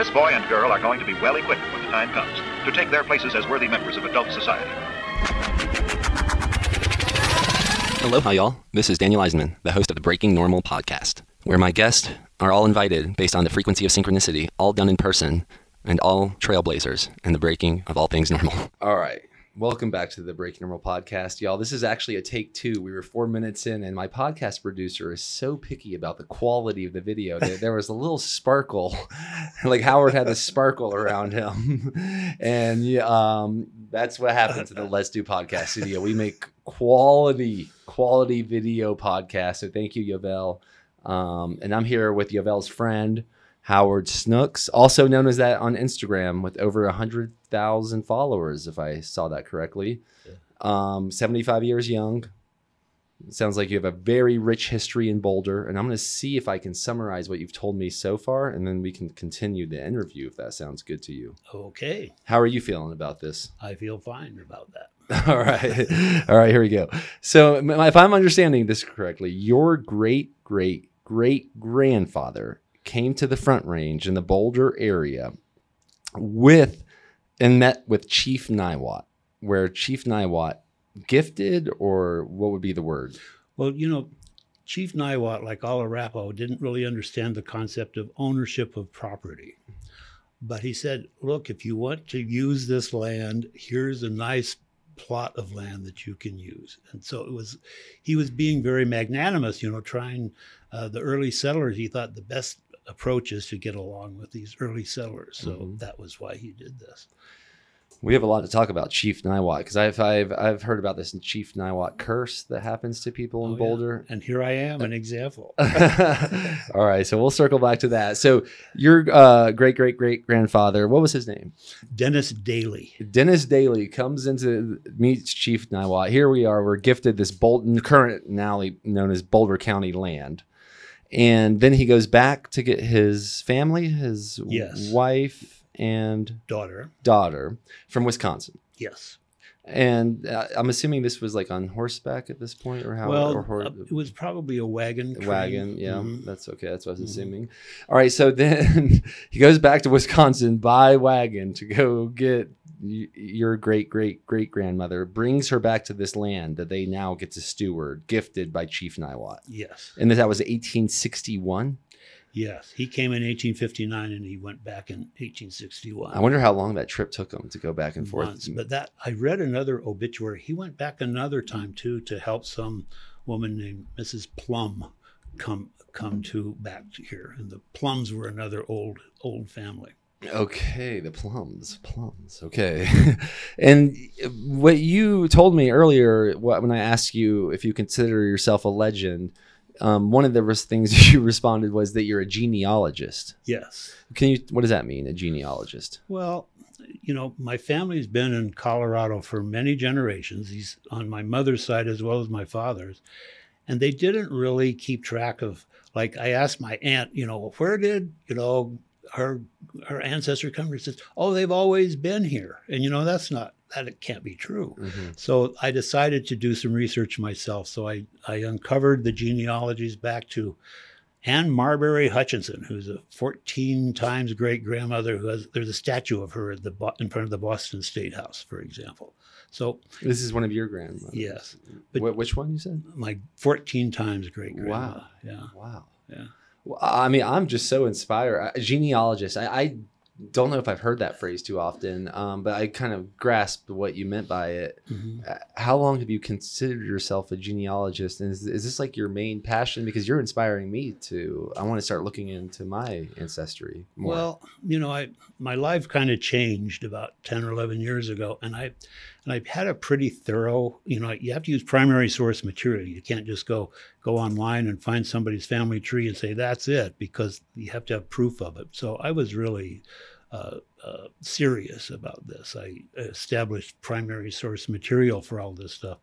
This boy and girl are going to be well equipped when the time comes to take their places as worthy members of adult society. Aloha, y'all. This is Daniel Eisenman, the host of the Breaking Normal podcast, where my guests are all invited based on the frequency of synchronicity, all done in person, and all trailblazers in the breaking of all things normal. All right. Welcome back to the Breaking Normal podcast, y'all. This is actually a take 2. We were 4 minutes in, and my podcast producer is so picky about the quality of the video. There was a little sparkle, like Howard had a sparkle around him. And that's what happens in the Let's Do podcast studio. We make quality video podcasts. So thank you, Yovel. And I'm here with Yovel's friend, Howard Snooks, also known as that on Instagram, with over 100,000 followers, if I saw that correctly. 75 years young. It sounds like you have a very rich history in Boulder, and I'm going to see if I can summarize what you've told me so far, and then we can continue the interview if that sounds good to you. Okay. How are you feeling about this? I feel fine about that. All right, here we go. So if I'm understanding this correctly, your great-great-great-grandfather came to the Front Range in the Boulder area and met with Chief Niwot, where Chief Niwot gifted, or what would be the word? Well, Chief Niwot, like all Arapaho, didn't really understand the concept of ownership of property. But he said, look, if you want to use this land, here's a nice plot of land that you can use. And so he was being very magnanimous, trying the early settlers. He thought the best approach is to get along with these early settlers. So that was why he did this. We have a lot to talk about Chief Niwot, because I've heard about this Chief Niwot curse that happens to people in Boulder. Yeah. And here I am, an example. All right, so we'll circle back to that. So your great-great-great-grandfather, what was his name? Dennis Daly. Dennis Daly comes meets Chief Niwot. Here we are. We're gifted this current now known as Boulder County land. And then he goes back to get his family, his wife and daughter from Wisconsin. Yes. And I'm assuming this was like on horseback at this point, or how? Well, it was probably a wagon. Wagon, yeah. Mm-hmm. That's okay. That's what I was assuming. All right, so then he goes back to Wisconsin by wagon to go get your great-great-great-grandmother, brings her back to this land that they now get to steward, gifted by Chief Niwot. Yes. And that was 1861? Yes. He came in 1859 and he went back in 1861. I wonder how long that trip took him to go back and forth. Months. But I read another obituary. He went back another time too to help some woman named Mrs. Plum come back to here. And the Plums were another old family. Okay, the plums. Okay. And what you told me earlier, when I asked you if you consider yourself a legend, one of the things you responded was that you're a genealogist. Yes. What does that mean, a genealogist? Well, my family's been in Colorado for many generations. He's on my mother's side as well as my father's. And they didn't really keep track of, like, I asked my aunt, where did, her ancestor come? She says, oh, they've always been here. And, it can't be true. Mm-hmm. So I decided to do some research myself. So I uncovered the genealogies back to Anne Marbury Hutchinson, who's a 14 times great-grandmother. There's a statue of her in front of the Boston State House, for example. So this is one of your grandmothers. Yes. But which one you said? My 14 times great-grandmother. Wow. Yeah. Wow. Yeah. Well, I mean, I'm just so inspired. Genealogist. I don't know if I've heard that phrase too often, but I kind of grasped what you meant by it. Mm-hmm. How long have you considered yourself a genealogist? And is this like your main passion? Because you're inspiring me I want to start looking into my ancestry more. Well, my life kind of changed about 10 or 11 years ago. And I had a pretty thorough, you have to use primary source material. You can't just go online and find somebody's family tree and say, that's it, because you have to have proof of it. So I was really serious about this. I established primary source material for all this stuff,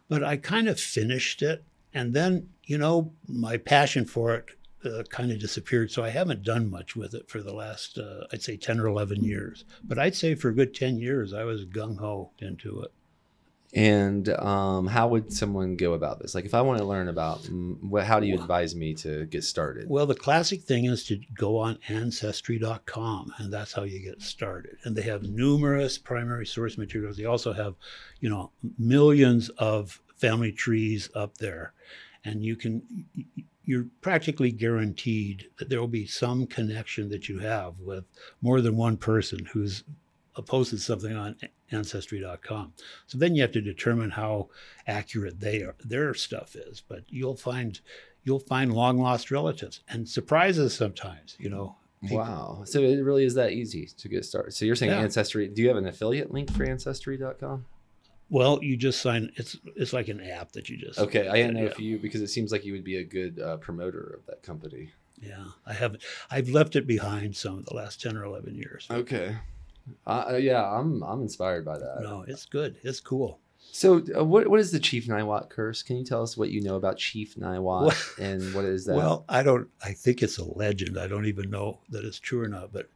but I kind of finished it. And then, my passion for it kind of disappeared. So I haven't done much with it for the last, I'd say 10 or 11 years. But I'd say for a good 10 years, I was gung-ho into it. And how would someone go about this? Like, if I want to learn about, how do you advise me to get started? Well, the classic thing is to go on ancestry.com, and that's how you get started. And they have numerous primary source materials. They also have, millions of family trees up there, and you're practically guaranteed that there will be some connection that you have with more than one person who's posted something on ancestry.com. So then you have to determine how accurate their stuff is. But you'll find long lost relatives and surprises sometimes. Wow. So it really is that easy to get started. So you're saying Ancestry. Do you have an affiliate link for ancestry.com? Well, you just sign. It's like an app that you just. Okay, I didn't know if you, because it seems like you would be a good promoter of that company. Yeah, I haven't. I've left it behind some of the last 10 or 11 years. Okay. Yeah, I'm inspired by that. No, it's good. It's cool. So what is the Chief Niwot curse? Can you tell us what you know about Chief Niwot and what is that? Well, I think it's a legend. I don't even know that it's true or not. But,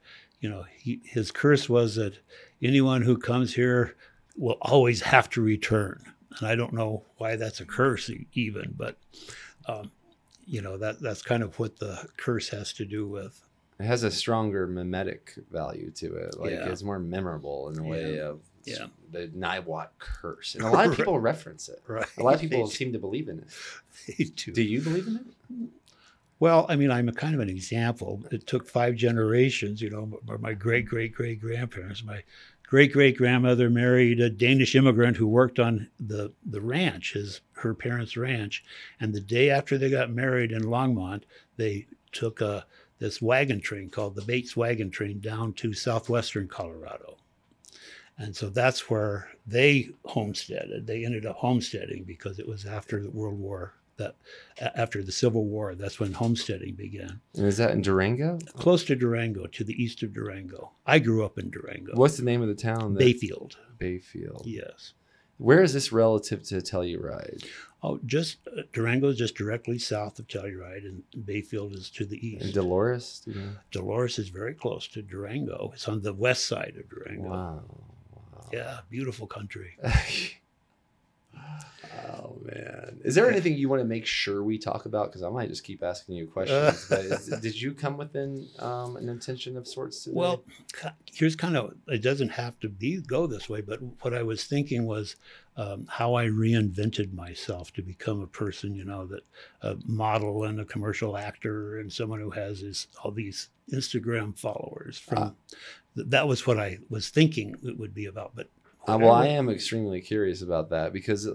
his curse was that anyone who comes here will always have to return. And I don't know why that's a curse even, but, that's kind of what the curse has to do with. It has a stronger mimetic value to it. Like it's more memorable in a way of the Niwot curse. And a lot of people reference it. Right. A lot of people seem to believe in it. They do. Do you believe in it? Well, I mean, I'm a kind of an example. It took 5 generations, my great-great-great-grandparents. My great-great-grandmother married a Danish immigrant who worked on the ranch, her parents' ranch. And the day after they got married in Longmont, they took this wagon train called the Bates wagon train down to southwestern Colorado. And so that's where they homesteaded. They ended up homesteading because it was after the World War, after the Civil War, that's when homesteading began. And is that in Durango? Close to Durango, to the east of Durango. I grew up in Durango. What's the name of the town? Bayfield. Bayfield. Yes. Where is this relative to Telluride? Oh, Durango is just directly south of Telluride, and Bayfield is to the east. And Dolores? Dolores is very close to Durango. It's on the west side of Durango. Wow. Yeah, beautiful country. Oh, man. Is there anything you want to make sure we talk about? Because I might just keep asking you questions. But did you come within an intention of sorts today? Well, here's it doesn't have to go this way, but what I was thinking was how I reinvented myself to become a person, that a model and a commercial actor and someone who has all these Instagram followers. That was what I was thinking it would be about. But well, I am extremely curious about that because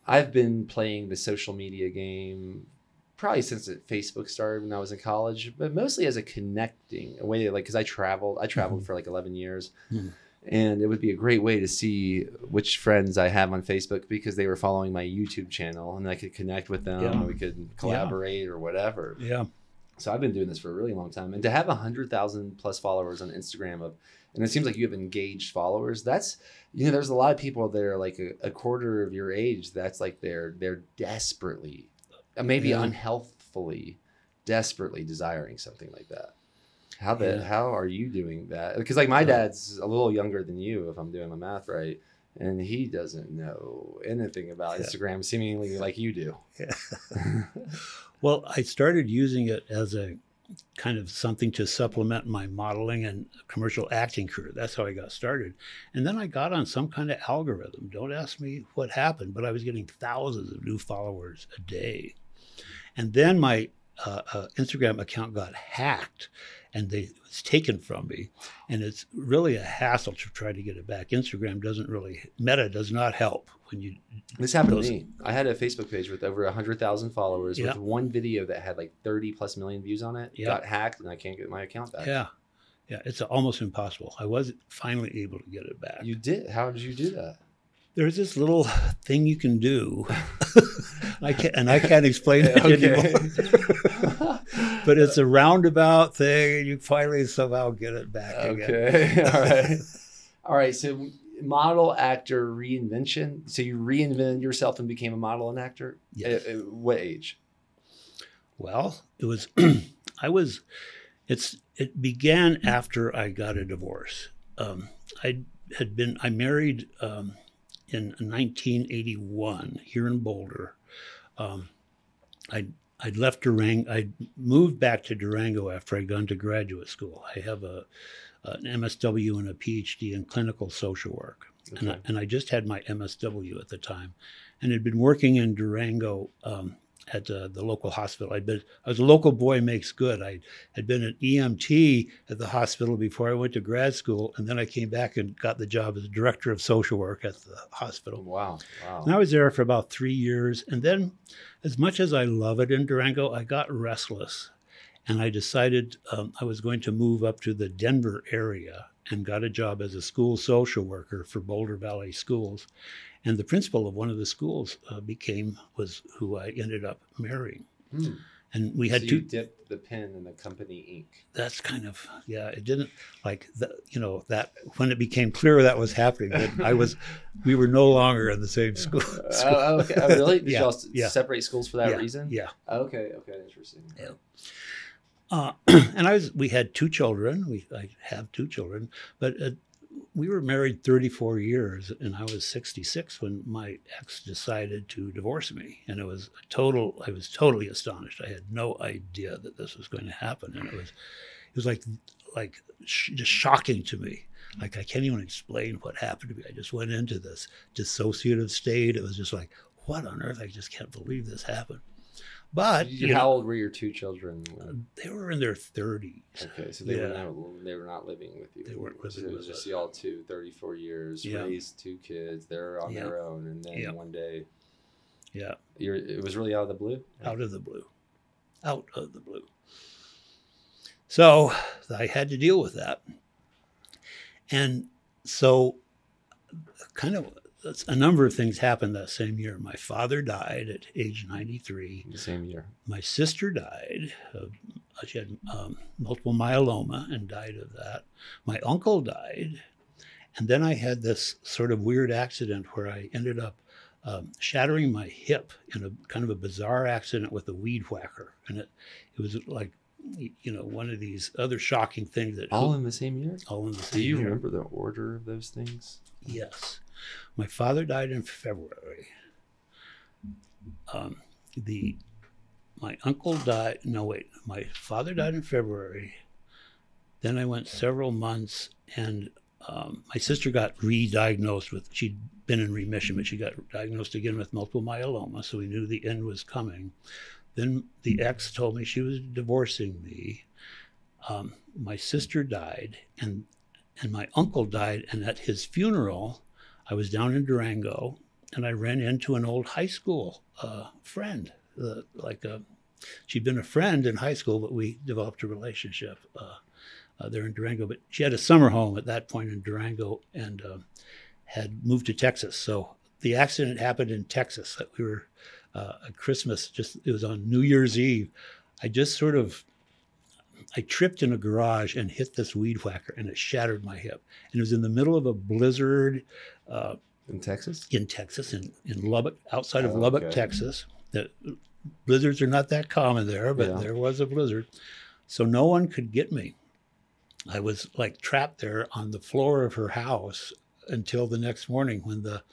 I've been playing the social media game probably since Facebook started when I was in college, but mostly as a connecting a way, because I traveled for like 11 years. Mm-hmm. And it would be a great way to see which friends I have on Facebook because they were following my YouTube channel and I could connect with them and we could collaborate or whatever. Yeah. So I've been doing this for a really long time. And to have 100,000 plus followers on Instagram and it seems like you have engaged followers. That's, there's a lot of people that are like a quarter of your age. That's like they're desperately, maybe unhealthfully, desperately desiring something like that. How are you doing that? Because like my dad's a little younger than you, if I'm doing my math right, and he doesn't know anything about Instagram, seemingly like you do. Yeah. Well, I started using it as a kind of something to supplement my modeling and commercial acting career. That's how I got started. And then I got on some kind of algorithm. Don't ask me what happened, but I was getting thousands of new followers a day. And then my Instagram account got hacked and it was taken from me. And it's really a hassle to try to get it back. Meta does not help when you. This happened to me. I had a Facebook page with over 100,000 followers with one video that had like 30 plus million views on it. Got hacked and I can't get my account back. Yeah. Yeah. It's almost impossible. I was finally able to get it back. You did? How did you do that? There's this little thing you can do. I can't explain it anymore. But it's a roundabout thing, and you finally somehow get it back again. Okay, all right. So, model, actor, reinvention. So you reinvented yourself and became a model and actor. Yes. At what age? Well, it was. It began after I got a divorce. I married in 1981 here in Boulder. I'd left Durango. I moved back to Durango after I'd gone to graduate school. I have an MSW and a PhD in clinical social work. Okay. And I just had my MSW at the time, and had been working in Durango at the local hospital. I was a local boy makes good. I had been an EMT at the hospital before I went to grad school, and then I came back and got the job as director of social work at the hospital. Wow. And I was there for about 3 years, and then, as much as I love it in Durango, I got restless, and I decided I was going to move up to the Denver area, and got a job as a school social worker for Boulder Valley Schools. And the principal of one of the schools was who I ended up marrying. Hmm. And we had so you dipped the pen in the company ink. That's kind of, yeah, it didn't like, that when it became clear that was happening, that we were no longer in the same school. Oh, okay. Oh, really? Did y'all separate schools for that reason? Yeah. Okay, interesting. Yeah. And we had 2 children. I have 2 children, but we were married 34 years, and I was 66 when my ex decided to divorce me. And I was totally astonished. I had no idea that this was going to happen. And it was like just shocking to me. Like, I can't even explain what happened to me. I just went into this dissociative state. It was just like, what on earth? I just can't believe this happened. But how old were your 2 children? They were in their 30s. Okay, so they were not living with you. They weren't living with us. It was just y'all 2, 34 years, raised 2 kids. They're on their own, and then one day, it was really out of the blue. Out of the blue. So I had to deal with that, and so kind of. A number of things happened that same year. My father died at age 93. The same year. My sister died. She had multiple myeloma and died of that. My uncle died. And then I had this sort of weird accident where I ended up shattering my hip in a kind of a bizarre accident with a weed whacker. And it was like, one of these other shocking things that... All in the same year? All in the same year. Do you remember the order of those things? Yes. My father died in February. My uncle died. No, wait. My father died in February. Then I went several months, and my sister got re-diagnosed with. She'd been in remission, but she got diagnosed again with multiple myeloma. So we knew the end was coming. Then the ex told me she was divorcing me. My sister died, and my uncle died. And at his funeral, I was down in Durango, and I ran into an old high school friend. She'd been a friend in high school, but we developed a relationship there in Durango. But she had a summer home at that point in Durango and had moved to Texas. So the accident happened in Texas. We were at Christmas, it was on New Year's Eve. I tripped in a garage and hit this weed whacker, and it shattered my hip. And it was in the middle of a blizzard. In Texas? In Texas, in Lubbock, outside of Lubbock, Texas. Blizzards are not that common there, but there was a blizzard. So no one could get me. I was like trapped there on the floor of her house until the next morning when the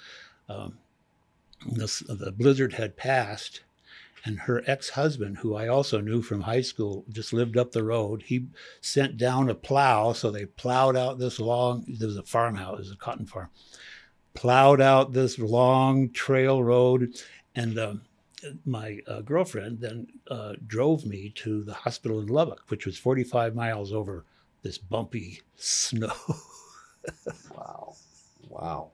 blizzard had passed. And her ex-husband, who I also knew from high school, just lived up the road. He sent down a plow, so they plowed out this long, there was a farmhouse, it was a cotton farm, plowed out this long trail road. And my girlfriend then drove me to the hospital in Lubbock, which was 45 miles over this bumpy snow. Wow.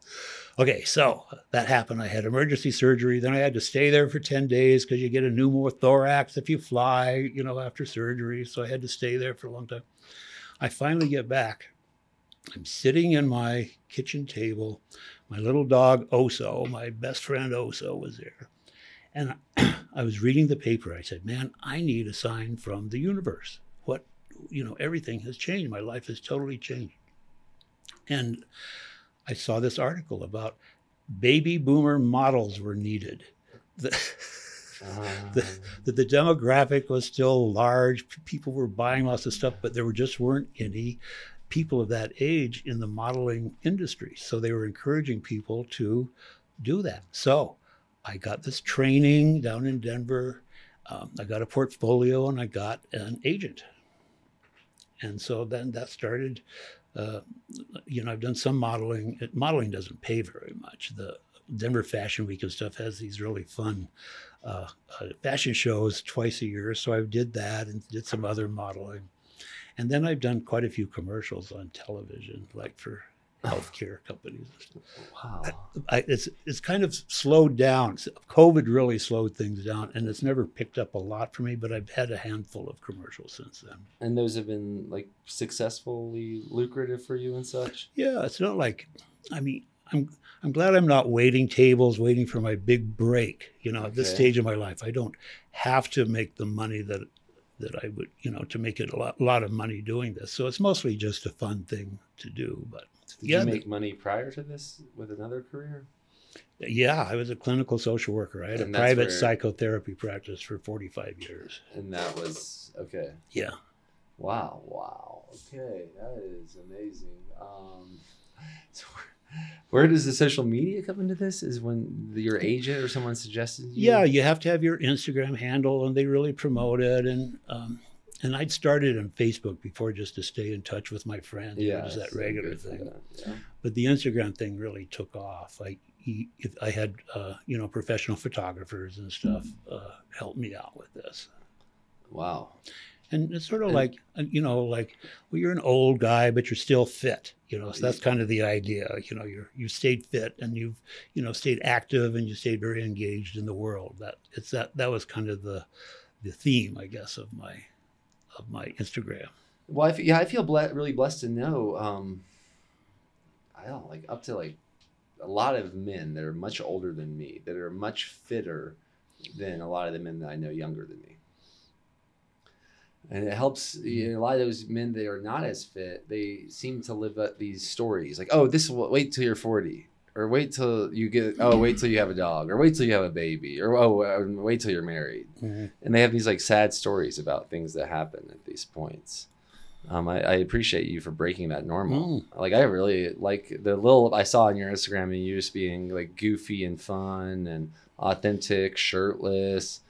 Okay, so that happened. I had emergency surgery. Then I had to stay there for 10 days because you get a pneumothorax if you fly, after surgery. So I had to stay there for a long time. I finally get back. I'm sitting in my kitchen table. My little dog, Oso, my best friend Oso, was there. And I was reading the paper. I said, man, I need a sign from the universe. Everything has changed. My life has totally changed. And I saw this article about baby boomer models were needed. The demographic was still large. People were buying lots of stuff, but there just weren't any people of that age in the modeling industry. So they were encouraging people to do that. So I got this training down in Denver. I got a portfolio and I got an agent. And so then that started, I've done some modeling. Modeling doesn't pay very much. The Denver Fashion Week and stuff has these really fun fashion shows twice a year. So I did that and did some other modeling. And then I've done quite a few commercials on television, like for healthcare companies. Wow. It's kind of slowed down. COVID really slowed things down, and it's never picked up a lot for me, but I've had a handful of commercials since then. And those have been like successfully lucrative for you and such? Yeah, it's not like, I'm glad I'm not waiting tables, waiting for my big break. At this stage of my life, I don't have to make the money that I would, to make it a lot of money doing this. So it's mostly just a fun thing to do. But did you make money prior to this with another career? Yeah, I was a clinical social worker. I had a private psychotherapy practice for 45 years. And that was, okay. Yeah. Wow. Okay, that is amazing. So where does the social media come into this? Is when your agent or someone suggested you? Yeah, you have to have your Instagram handle, and they really promote it. And I'd started on Facebook before just to stay in touch with my friends. Yeah, just that regular thing. Yeah. But the Instagram thing really took off. I had professional photographers and stuff help me out with this. Wow. And it's sort of like you're an old guy, but you're still fit. So that's kind of the idea. You stayed fit, and you've stayed active, and you stayed very engaged in the world. That was kind of the theme, I guess, of my Instagram. Well, I feel really blessed to know. I don't like up to like a lot of men that are much older than me, that are much fitter than a lot of the men that I know younger than me. And it helps, a lot of those men that are not as fit, they seem to live up these stories like, oh, wait till you're 40, or wait till you have a dog, or wait till you have a baby, or wait till you're married. Mm-hmm. And they have these like sad stories about things that happen at these points. I appreciate you for breaking that normal. Like I really like the little I saw on your Instagram and you just being like goofy and fun and authentic, shirtless.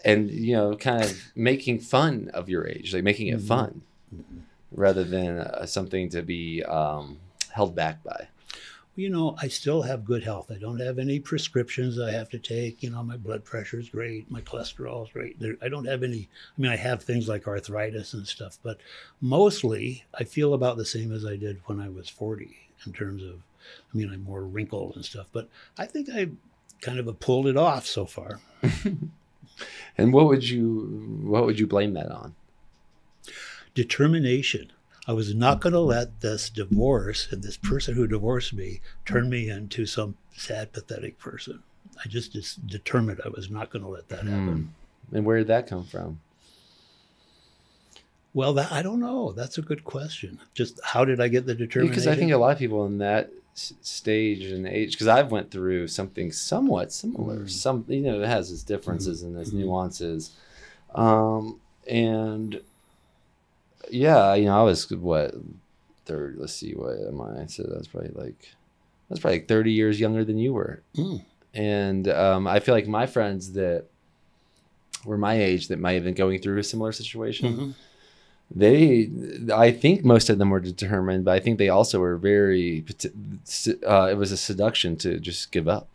And, kind of making fun of your age, like making it fun rather than something to be held back by. I still have good health. I don't have any prescriptions I have to take. My blood pressure is great. My cholesterol is great. I don't have any. I have things like arthritis and stuff, but mostly I feel about the same as I did when I was 40 in terms of, I'm more wrinkled and stuff, but I think I kind of pulled it off so far. And what would you blame that on? Determination. I was not going to let this divorce and this person who divorced me turn me into some sad, pathetic person. I just determined I was not going to let that happen. And where did that come from? Well, I don't know. That's a good question. Just how did I get the determination? Because I think a lot of people in that stage and age, because I've went through something somewhat similar. It has its differences and its nuances. And yeah, I was third, let's see, what am I? So that's probably like 30 years younger than you were. And I feel like my friends that were my age that might have been going through a similar situation, I think most of them were determined, but I think they also were very, it was a seduction to just give up.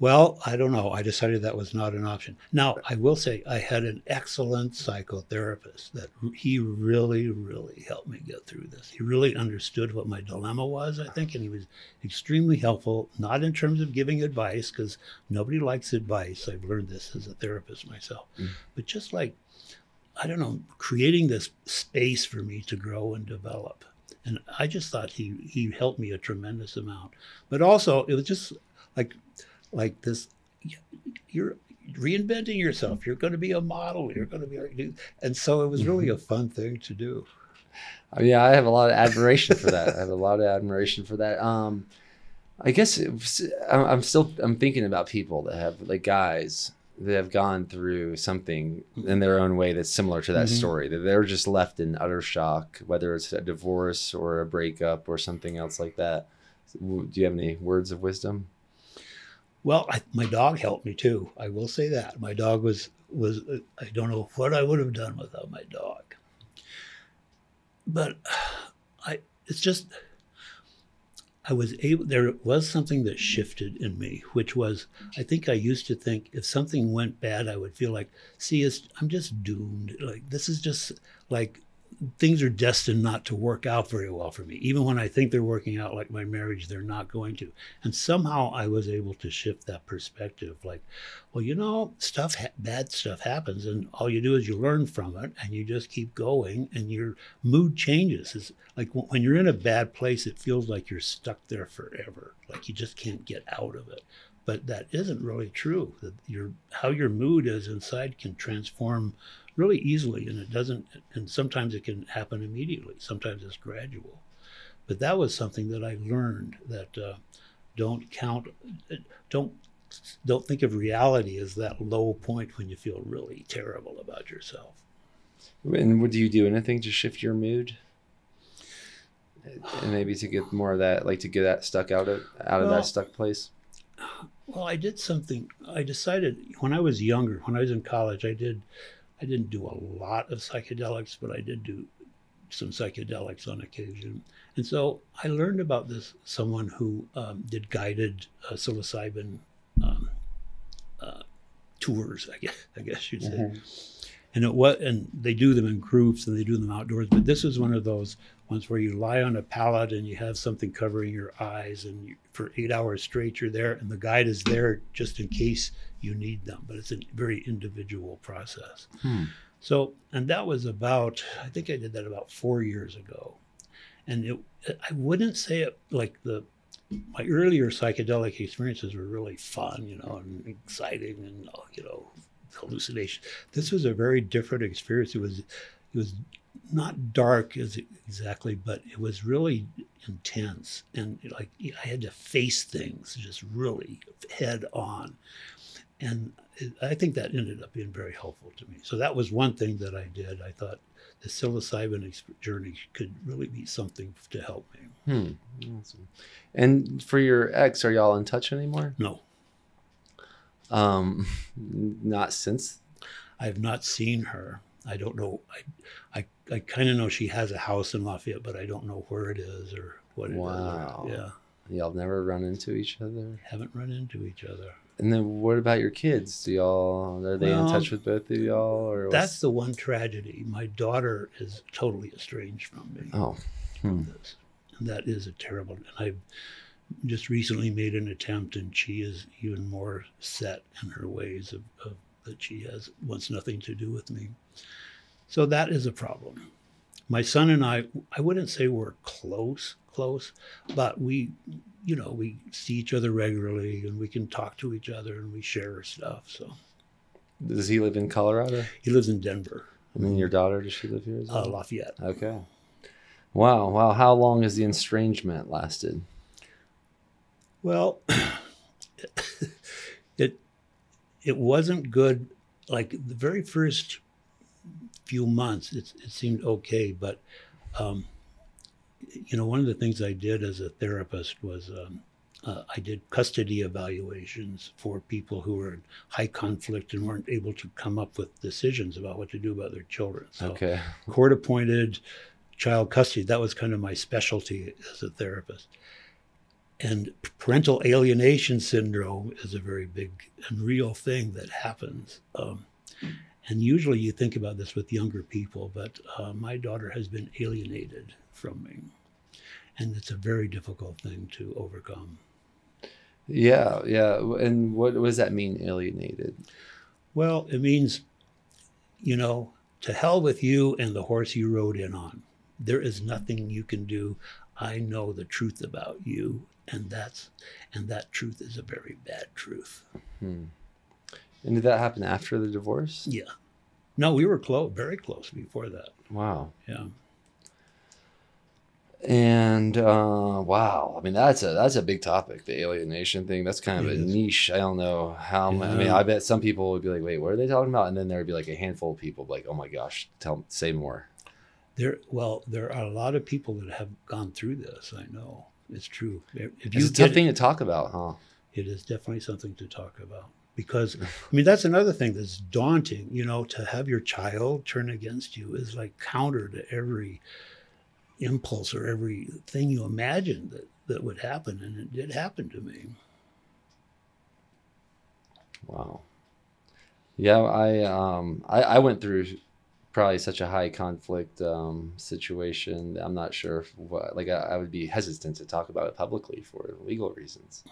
Well, I don't know. I decided that was not an option. Now, I will say I had an excellent psychotherapist that he really, really helped me get through this. He really understood what my dilemma was, I think, and he was extremely helpful, not in terms of giving advice, because nobody likes advice. I've learned this as a therapist myself, but just like, I don't know, creating this space for me to grow and develop. And I just thought he helped me a tremendous amount. But also, it was just like this, you're reinventing yourself. You're going to be a model. You're going to be, and so it was really a fun thing to do. Yeah, I have a lot of admiration for that. I guess I'm thinking about people that have like guys that have gone through something in their own way that's similar to that story, that they're just left in utter shock, whether it's a divorce or a breakup or something else like that. Do you have any words of wisdom? Well, my dog helped me too. I will say that my dog was I don't know what I would have done without my dog, but it's just, there was something that shifted in me, which was, I think I used to think if something went bad, I would feel like, I'm just doomed. Like, this is just like, things are destined not to work out very well for me. Even when I think they're working out, like my marriage, they're not going to. And somehow I was able to shift that perspective. Like, well, bad stuff happens, and all you do is you learn from it, and you just keep going, and your mood changes. It's like when you're in a bad place, it feels like you're stuck there forever. Like you just can't get out of it. But that isn't really true. That how your mood is inside can transform really easily, and sometimes it can happen immediately. Sometimes it's gradual. But that was something that I learned, that don't think of reality as that low point when you feel really terrible about yourself. And do you do anything to shift your mood? And maybe to get more of that, like to get that stuck out of that stuck place? Well, I did something. I decided when I was younger, when I was in college, I didn't do a lot of psychedelics, but I did do some psychedelics on occasion. And so I learned about someone who did guided psilocybin tours, I guess you'd say. Mm-hmm. And they do them in groups, and they do them outdoors. But this is one of those ones where you lie on a pallet and you have something covering your eyes, and for 8 hours straight you're there, and the guide is there just in case you need them. But it's a very individual process. So, and that was I think I did that about 4 years ago. And I wouldn't say it like my earlier psychedelic experiences were really fun, and exciting, and hallucination. This was a very different experience. It was not dark exactly, but it was really intense, and like I had to face things just really head on. And I think that ended up being very helpful to me. So that was one thing that I did. I thought the psilocybin journey could really be something to help me. Awesome. And for your ex, are y'all in touch anymore? No. Not since? I have not seen her. I don't know. I kind of know she has a house in Lafayette, but I don't know where it is or what it is. Wow. Yeah. Y'all never run into each other? Haven't run into each other. And then what about your kids? Are they in touch with both of y'all? Or that's the one tragedy. My daughter is totally estranged from me. From this. And that is a terrible, and I've just recently made an attempt, and she is even more set in her ways of that she wants nothing to do with me. So that is a problem. My son and I wouldn't say we're close, but we see each other regularly, and we can talk to each other, and we share stuff. So, does he live in Colorado? He lives in Denver. And then your daughter, does she live here as well? Lafayette. Okay. Wow. How long has the estrangement lasted? Well, it wasn't good. Like the very first few months, it seemed okay, but one of the things I did as a therapist was I did custody evaluations for people who were in high conflict and weren't able to come up with decisions about what to do about their children. So okay. Court-appointed child custody, that was kind of my specialty as a therapist. And parental alienation syndrome is a very big and real thing that happens. And usually you think about this with younger people, but my daughter has been alienated from me. And it's a very difficult thing to overcome. Yeah. And what does that mean, alienated? Well, it means, to hell with you and the horse you rode in on. There is nothing you can do. I know the truth about you, and that truth is a very bad truth. And did that happen after the divorce? Yeah. No, we were very close before that. Wow. Yeah. And wow, I mean that's a big topic, the alienation thing. That's kind of It a is. niche. I don't know how. I mean, Yeah. I bet some people would be like, "Wait, what are they talking about?" And then there would be like a handful of people like, "Oh my gosh, say more." There are a lot of people that have gone through this. I know it's true. If It's you a tough get thing to talk about, huh? it is definitely something to talk about because I mean that's another thing that's daunting. To have your child turn against you is like counter to every impulse or everything you imagined that would happen, and it did happen to me. Wow. Yeah, I went through probably such a high conflict situation. I'm not sure if I would be hesitant to talk about it publicly for legal reasons.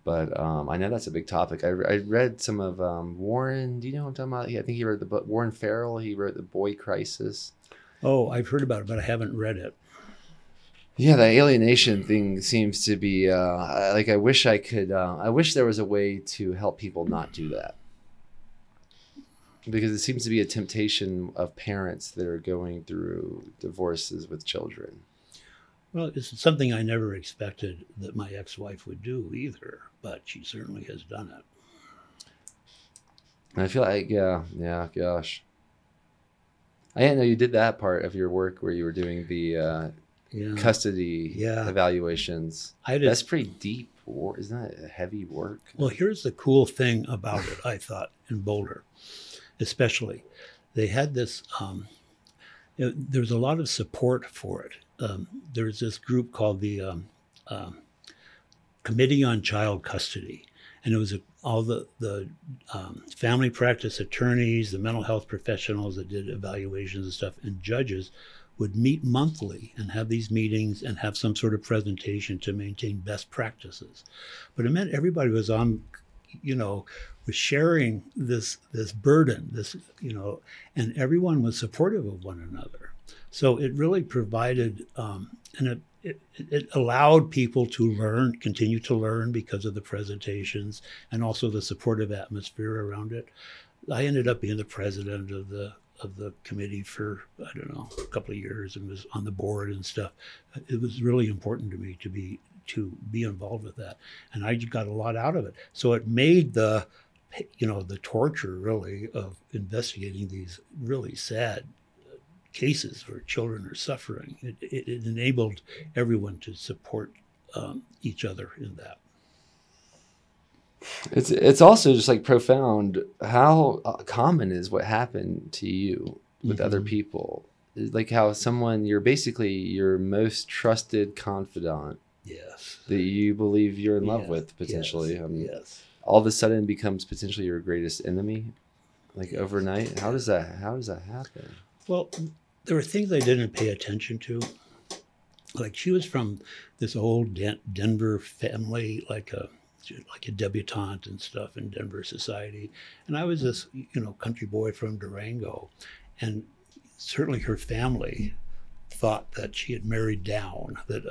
But I know that's a big topic. I read some of Warren. Do you know what I'm talking about? I think he wrote the book. Warren Farrell. He wrote The Boy Crisis. Oh, I've heard about it, but I haven't read it. Yeah, the alienation thing seems to be I wish I could. I wish there was a way to help people not do that, because it seems to be a temptation of parents that are going through divorces with children. Well, it's something I never expected that my ex-wife would do either, but she certainly has done it. And I feel like, yeah, gosh. I didn't know you did that part of your work where you were doing the custody evaluations. That's pretty deep work. Isn't that a heavy work? Well, here's the cool thing about it, I thought, in Boulder, especially. They had this, there's a lot of support for it. There's this group called the Committee on Child Custody. And it was all the family practice attorneys, the mental health professionals that did evaluations and stuff, and judges would meet monthly and have these meetings and have some sort of presentation to maintain best practices. But it meant everybody was on, was sharing this burden, and everyone was supportive of one another. So it really provided, and it allowed people to continue to learn because of the presentations and also the supportive atmosphere around it. I ended up being the president of the committee for, I don't know, a couple of years, and was on the board and stuff. It was really important to me to be involved with that, and I got a lot out of it. So it made the torture really of investigating these really sad cases where children are suffering. It enabled everyone to support each other in that. It's also just like profound how common is what happened to you with other people. Like how you're basically your most trusted confidant. Yes. That you believe you're in love with potentially. Yes. All of a sudden becomes potentially your greatest enemy, like overnight. How does that happen? Well, there were things I didn't pay attention to. Like she was from this old Denver family, like a debutante and stuff in Denver society. And I was this, country boy from Durango. And certainly her family thought that she had married down, that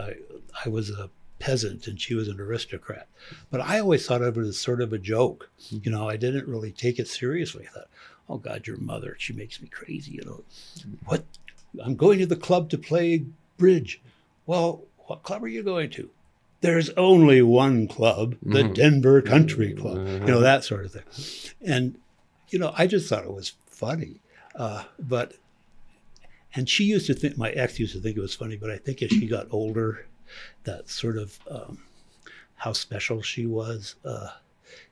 I was a peasant and she was an aristocrat. But I always thought of it as sort of a joke. I didn't really take it seriously. I thought, oh God, your mother, she makes me crazy. What? I'm going to the club to play bridge. Well, what club are you going to? There's only one club, the Denver Country Club, that sort of thing. And, I just thought it was funny. And she used to think, my ex used to think it was funny, but I think as she got older, that sort of how special she was,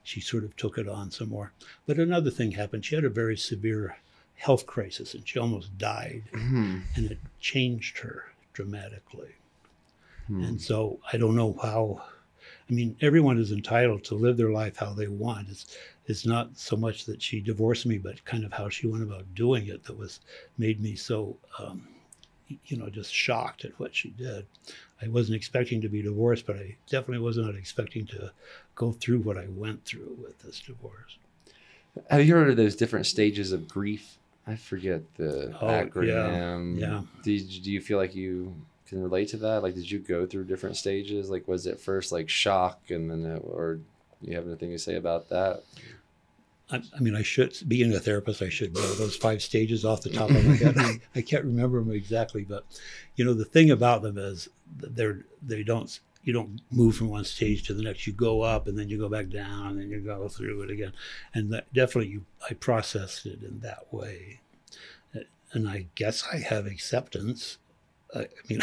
she sort of took it on some more. But another thing happened. She had a very severe health crisis and she almost died. And it changed her dramatically. And so I don't know how, everyone is entitled to live their life how they want. It's not so much that she divorced me, but kind of how she went about doing it that made me so, just shocked at what she did. I wasn't expecting to be divorced, but I definitely was not expecting to go through what I went through with this divorce. Have you heard of those different stages of grief? I forget the acronym. Yeah. Do you feel like you can relate to that? Like, did you go through different stages? Like, was it first like shock, and then or do you have anything to say about that? I mean, I should, being a therapist, I should know those 5 stages off the top of my head. I can't remember them exactly, but the thing about them is you don't move from one stage to the next. You go up and then you go back down and then you go through it again. And that definitely I processed it in that way. And I guess I have acceptance. I mean,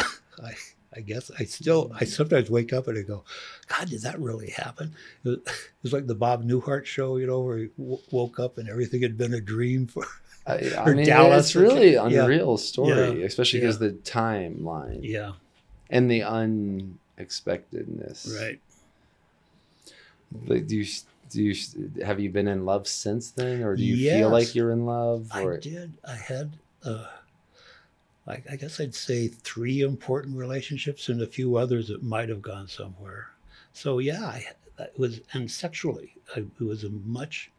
I guess I sometimes wake up and I go, God, did that really happen? It was like the Bob Newhart show, where he woke up and everything had been a dream for I mean, Dallas. It's really unreal story, especially because the timeline. Yeah. And the unexpectedness. Right. Like, have you been in love since then, or do you feel like you're in love? Or? I did. I had, I guess I'd say 3 important relationships and a few others that might have gone somewhere. So it was, and sexually, it was a much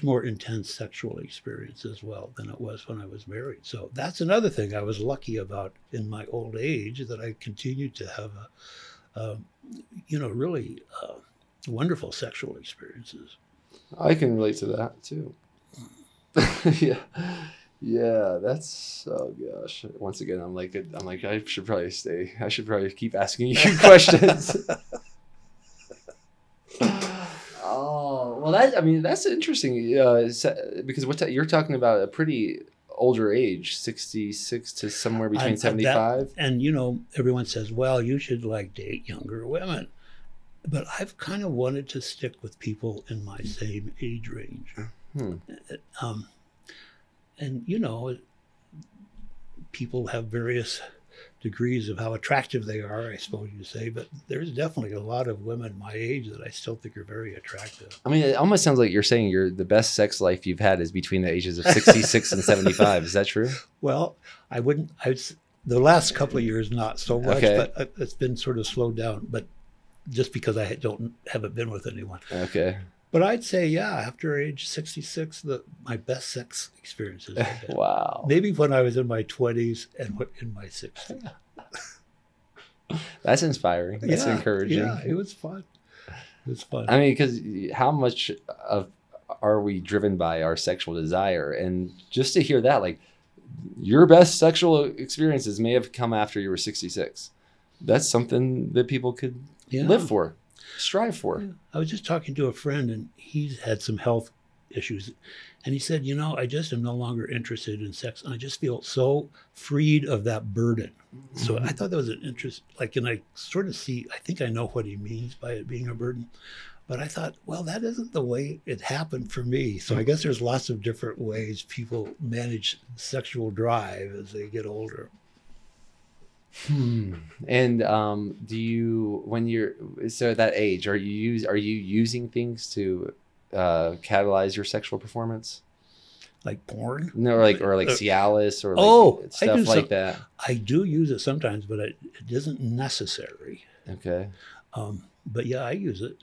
more intense sexual experience as well than it was when I was married. So that's another thing I was lucky about in my old age, that I continued to have really wonderful sexual experiences. I can relate to that too. Yeah, that's, oh gosh. Once again, I'm like, I should probably stay. I should probably keep asking you questions. Oh, well, that's interesting. Because you're talking about a pretty older age, 66 to somewhere between 75. And everyone says, well, you should date younger women. But I've kind of wanted to stick with people in my same age range. And people have various degrees of how attractive they are, I suppose you say, but there's definitely a lot of women my age that I still think are very attractive. I mean, it almost sounds like you're saying the best sex life you've had is between the ages of 66 and 75. Is that true? Well, the last couple of years, not so much, but it's been sort of slowed down, but just because I haven't been with anyone. Okay. But I'd say, after age 66, my best sex experiences. Wow. Maybe when I was in my 20s and in my 60s. That's inspiring. That's encouraging. Yeah, it was fun. I mean, because how much are we driven by our sexual desire? And just to hear that, your best sexual experiences may have come after you were 66. That's something that people could live for. Strive for. Yeah. I was just talking to a friend, and he's had some health issues, and he said, I just am no longer interested in sex, and I just feel so freed of that burden. Mm-hmm. So I thought that was an interest, and I sort of I think I know what he means by it being a burden, but I thought, well, that isn't the way it happened for me. So I guess there's lots of different ways people manage sexual drive as they get older. And do you, when you're at that age, are you using things to catalyze your sexual performance? Like porn? No, or Cialis or stuff like that. I do use it sometimes, but it isn't necessary. Okay. But I use it.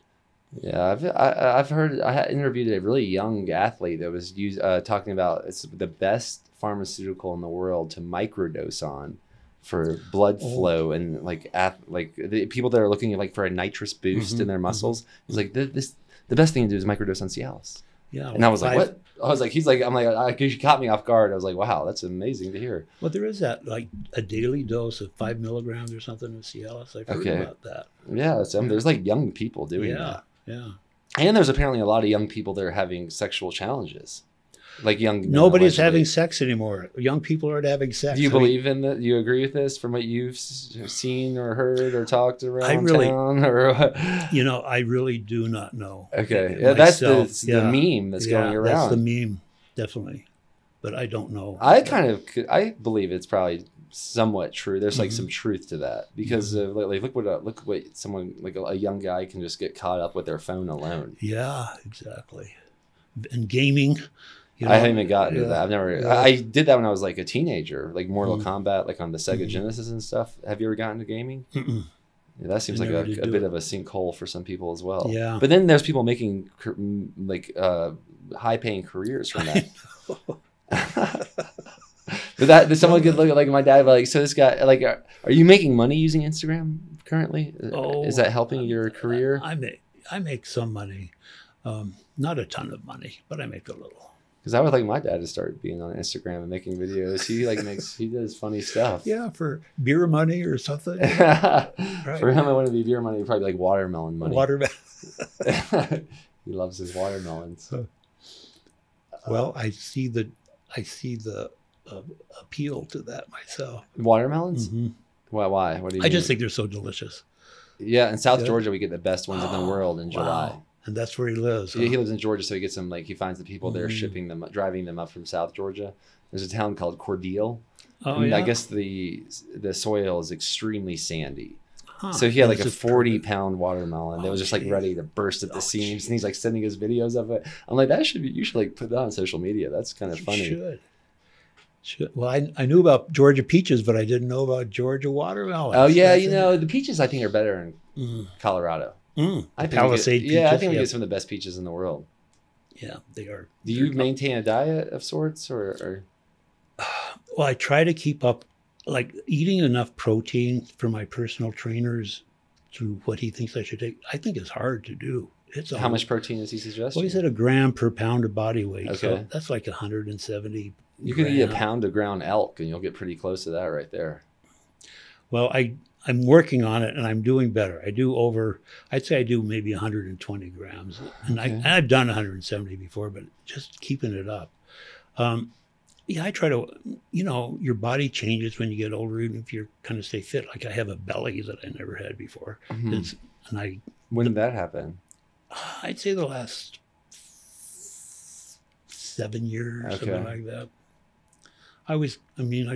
Yeah, I've heard. I interviewed a really young athlete that was talking about it's the best pharmaceutical in the world to microdose on for blood flow and the people that are looking at for a nitrous boost in their muscles. He's like, the best thing to do is microdose on Cialis. Yeah. And I was like, what? I was like, you caught me off guard. I was like, wow, that's amazing to hear. Well, there is that a daily dose of 5 milligrams or something of Cialis. I've heard about that. Yeah. There's young people doing that. Yeah. And there's apparently a lot of young people that are having sexual challenges. Nobody's having sex anymore. Young people aren't having sex. Do you believe in that? Do you agree with this from what you've seen or heard or talked around town? I really do not know. Okay. Yeah, that's the meme that's going around. That's the meme, definitely. But I don't know. I believe it's probably somewhat true. There's some truth to that because look what someone a young guy can just get caught up with their phone alone. Yeah, exactly. And gaming. I haven't even gotten to that. I've never. I did that when I was a teenager, Mortal Kombat, on the Sega Genesis and stuff. Have you ever gotten to gaming? Mm-mm. Yeah, that seems like a bit of a sinkhole for some people as well. Yeah. But then there's people making high-paying careers from that. But someone could look at my dad so this guy are you making money using Instagram currently? Is that helping your career? I make some money. Not a ton of money, but I make a little. Because I would like my dad to start being on Instagram and making videos. He does funny stuff. Yeah, for beer money or something. Right. For him, I want to be beer money, probably like watermelon money. Watermelon. He loves his watermelons. Well, I see the appeal to that myself. Watermelons? Mm-hmm. Why? What do you mean? I just think they're so delicious. Yeah, in South Georgia, we get the best ones in the world in July. Wow. And that's where he lives. Yeah, he lives in Georgia, so he gets them. Like he finds the people there shipping them, driving them up from South Georgia. There's a town called Cordele. Oh, yeah. I guess the soil is extremely sandy. So he had like a 40-pound watermelon that was just like ready to burst at the seams, and he's like sending us videos of it. I'm like, you should like put that on social media. That's kind of funny. Should. Well, I knew about Georgia peaches, but I didn't know about Georgia watermelons. Oh yeah, the peaches I think are better in Colorado. I think Palisade peaches. Yeah, I think we get some of the best peaches in the world. Yeah, they are. Do you maintain a diet of sorts, or? Well, I try to keep up, like eating enough protein for my personal trainers to what he thinks I should take. I think it's hard to do. How much protein does he suggest? Well, he said a gram per pound of body weight. Okay. So that's like 170. You can eat a pound of ground elk, and you'll get pretty close to that right there. Well, I'm working on it, and I'm doing better. I'd say I do maybe 120 grams. And I've done 170 before, but just keeping it up. I try to, your body changes when you get older, even if you kind of stay fit. Like I have a belly that I never had before. Mm-hmm. When did that happen? I'd say the last 7 years, something like that. I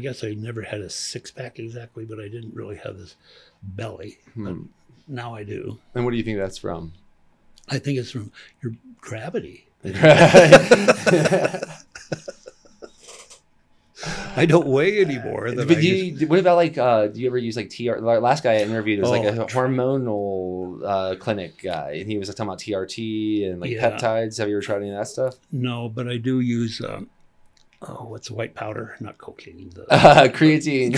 guess I never had a six-pack exactly, but I didn't really have this belly. But now I do. And what do you think that's from? I think it's from your gravity. I don't weigh anymore. But what about like, do you ever use like TR? The last guy I interviewed was like a hormonal clinic guy, and he was talking about TRT and like peptides. Have you ever tried any of that stuff? No, but I do use, what's the white powder? Not cocaine. Creatine.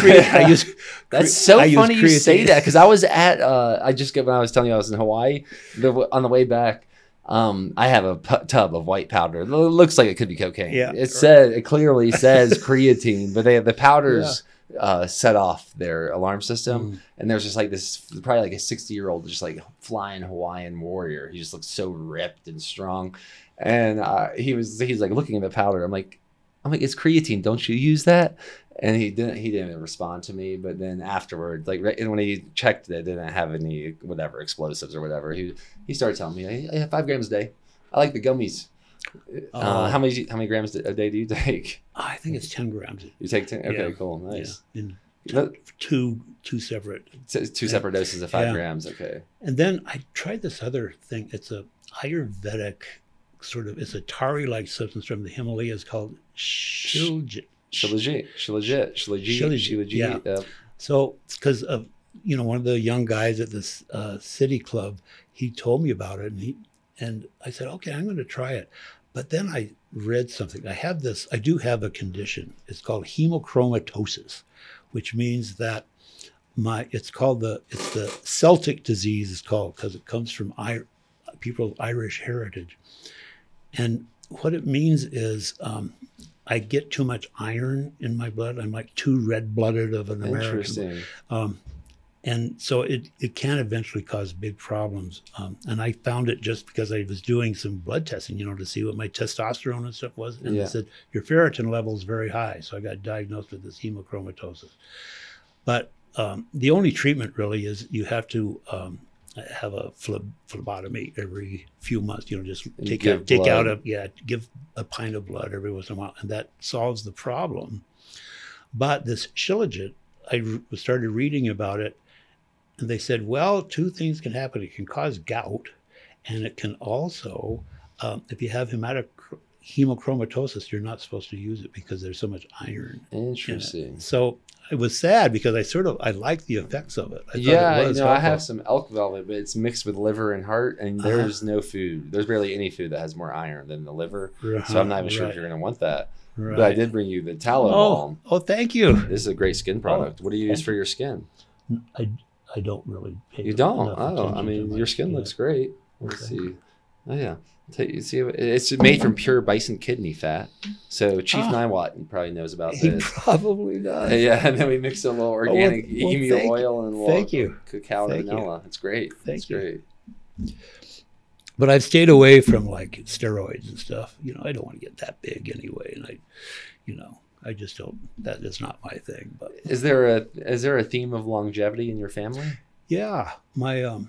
That's so funny you say that, because I was at, when I was telling you I was in Hawaii, on the way back, I have a tub of white powder. It looks like it could be cocaine. Yeah, it clearly says creatine, but the powders set off their alarm system. And there's just like this, probably like a 60-year-old, just like flying Hawaiian warrior. He just looks so ripped and strong. And he's like looking at the powder. I'm like, it's creatine. Don't you use that? And he didn't respond to me. But then afterwards, like when he checked it didn't have any whatever explosives or whatever, he started telling me, I have 5 grams a day. I like the gummies. How many grams a day do you take? I think it's 10 grams. You take 10? Okay, cool, nice. Yeah. Two separate. Two separate doses of 5 grams. Okay. And then I tried this other thing. It's a Ayurvedic it's a tari-like substance from the Himalayas called Shilajit. Yeah. So it's because of, one of the young guys at this city club, he told me about it, and I said, okay, I'm going to try it. But then I read something. I do have a condition. It's called hemochromatosis, which means that it's the Celtic disease is called, because it comes from people of Irish heritage. And what it means is I get too much iron in my blood. I'm like too red-blooded of an American. Interesting. And so it can eventually cause big problems. And I found it just because I was doing some blood testing, to see what my testosterone and stuff was. And they said, your ferritin level is very high. So I got diagnosed with this hemochromatosis. But the only treatment really is you have to have a phlebotomy every few months, just give a pint of blood every once in a while, and that solves the problem. But this Shilajit, I started reading about it, and they said, well, 2 things can happen. It can cause gout, and it can also, if you have hemochromatosis, you're not supposed to use it because there's so much iron. Interesting. So it was sad because I liked the effects of it. I have some elk velvet, but it's mixed with liver and heart, and there's no food. There's barely any food that has more iron than the liver. So I'm not even sure if you're going to want that. Right. But I did bring you the tallow balm. Oh, thank you. This is a great skin product. What do you use for your skin? I don't really pay. You don't? Oh, I mean, your skin looks great. Let's see. Oh, yeah. So you see, it's made from pure bison kidney fat. So Chief Niwot probably knows about He this. probably does. Yeah, and then we mix a little organic emu oil and a little cacao and vanilla. It's great. It's great. But I've stayed away from like steroids and stuff. You know, I don't want to get that big anyway, and I just don't. That is not my thing. But is there a theme of longevity in your family? Yeah, my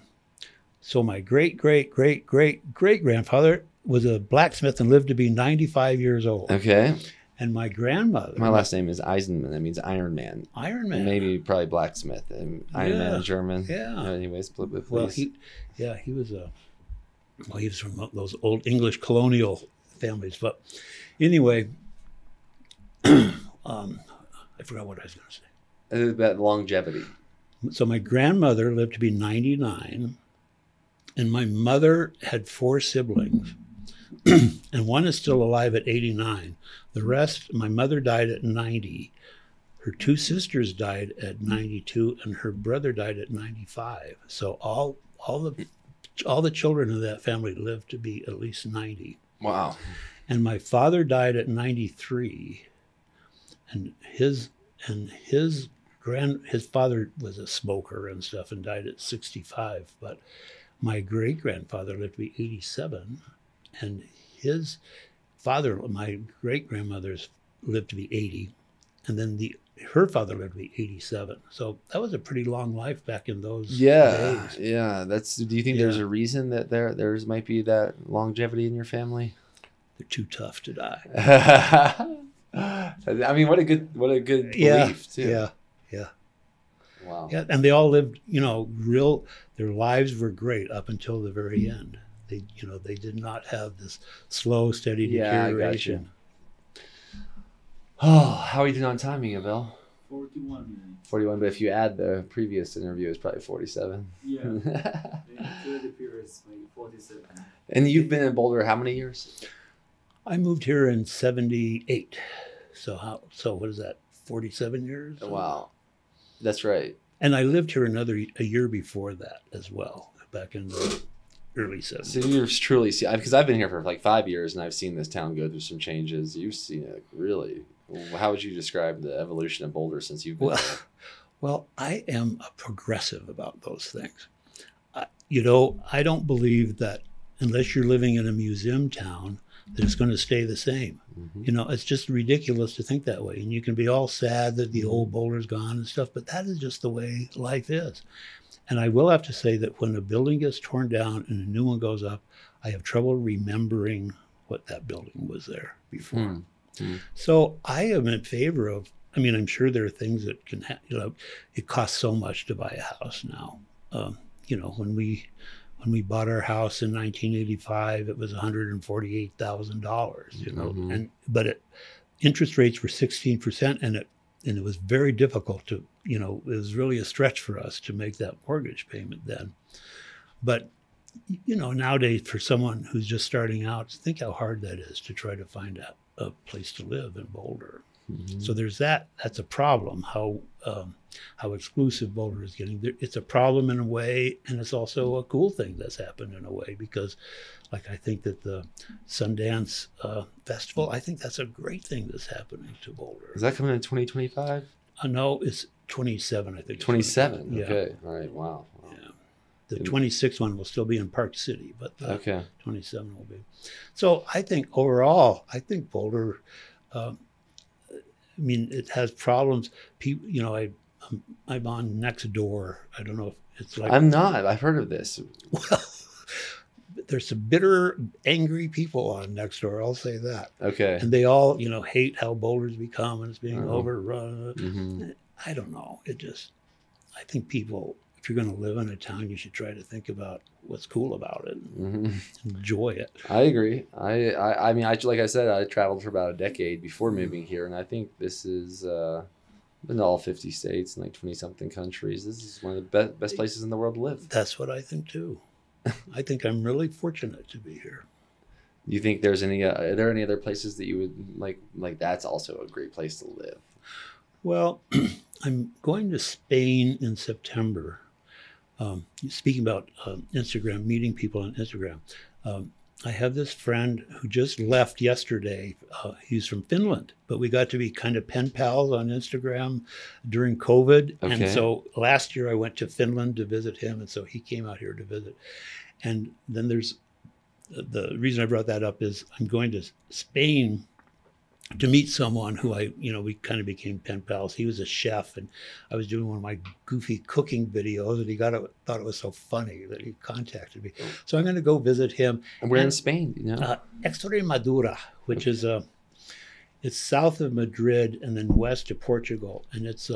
great grandfather was a blacksmith and lived to be 95 years old. Okay. And my grandmother. My last name is Eisenman. That means Iron Man. Iron Man. Maybe probably blacksmith. And Iron Man in German. Yeah. Anyways, please. Well, he was from those old English colonial families. But anyway, I forgot what I was going to say. About longevity. So my grandmother lived to be 99, and my mother had 4 siblings, and one is still alive at 89. The rest, my mother died at 90. Her 2 sisters died at 92, and her brother died at 95. So all the children of that family lived to be at least 90. Wow. And my father died at 93, and his father was a smoker and stuff and died at 65. But my great grandfather lived to be 87, and his father, my great grandmother's, lived to be 80, and then her father lived to be 87. So that was a pretty long life back in those days. Yeah. Do you think there's a reason that there's might be that longevity in your family? They're too tough to die. I mean, what a good belief too. Yeah. Wow. Yeah, and they all lived, their lives were great up until the very end. They did not have this slow, steady deterioration. Oh, how are you doing on timing, Abel? 41 minutes. 41, but if you add the previous interview, it's probably 47. Yeah. The period is like 47. And you've been in Boulder how many years? I moved here in 78. So what is that? 47 years? Wow. That's right. And I lived here a year before that as well, back in the early 70s. So you've truly seen, because I've been here for like 5 years and I've seen this town go through some changes. You've seen it really. How would you describe the evolution of Boulder since you've been there? Well, I am a progressive about those things. I don't believe that unless you're living in a museum town, that it's going to stay the same. Mm-hmm. It's just ridiculous to think that way. And you can be all sad that the old Boulder's gone and stuff, but that is just the way life is. And I will have to say that when a building gets torn down and a new one goes up, I have trouble remembering what that building was there before. Mm-hmm. So I am in favor of, I'm sure there are things that can it costs so much to buy a house now. When we bought our house in 1985, it was $148,000, mm-hmm. But interest rates were 16%, and it was very difficult to, it was really a stretch for us to make that mortgage payment then. But, nowadays for someone who's just starting out, think how hard that is to try to find a place to live in Boulder. Mm-hmm. So there's that's a problem, how exclusive Boulder is getting. It's a problem in a way, and it's also a cool thing that's happened in a way, because I think that the Sundance Festival, I think that's a great thing that's happening to Boulder. Is that coming in 2025? No, it's 27, I think. 27? Yeah. Okay. All right. Wow. Yeah. The 26th one will still be in Park City, but the 27 will be. So I think overall, Boulder, it has problems. People, I'm on next door. I don't know if it's like. I'm not. I've heard of this. Well, there's some bitter, angry people on next door. I'll say that. Okay. And they all, hate how Boulder's become and it's being overrun. Mm-hmm. I don't know. I think people, if you're going to live in a town, you should try to think about what's cool about it and mm-hmm. enjoy it. I agree. I mean, like I said, I traveled for about a decade before moving here, and I think this is been to all 50 states and like 20-something countries. This is one of the best places in the world to live. That's what I think too. I think I'm really fortunate to be here. You think there's are there any other places that you would like that's also a great place to live? Well, I'm going to Spain in September. Speaking about Instagram, meeting people on Instagram, I have this friend who just left yesterday. He's from Finland, but we got to be kind of pen pals on Instagram during COVID. Okay. And so last year I went to Finland to visit him. And so he came out here to visit. And then there's the reason I brought that up is I'm going to Spain to meet someone who we kind of became pen pals. He was a chef, and I was doing one of my goofy cooking videos, and he thought it was so funny that he contacted me. So I'm going to go visit him. And we're in Spain, you know? Extremadura, which is it's south of Madrid and then west of Portugal, and it's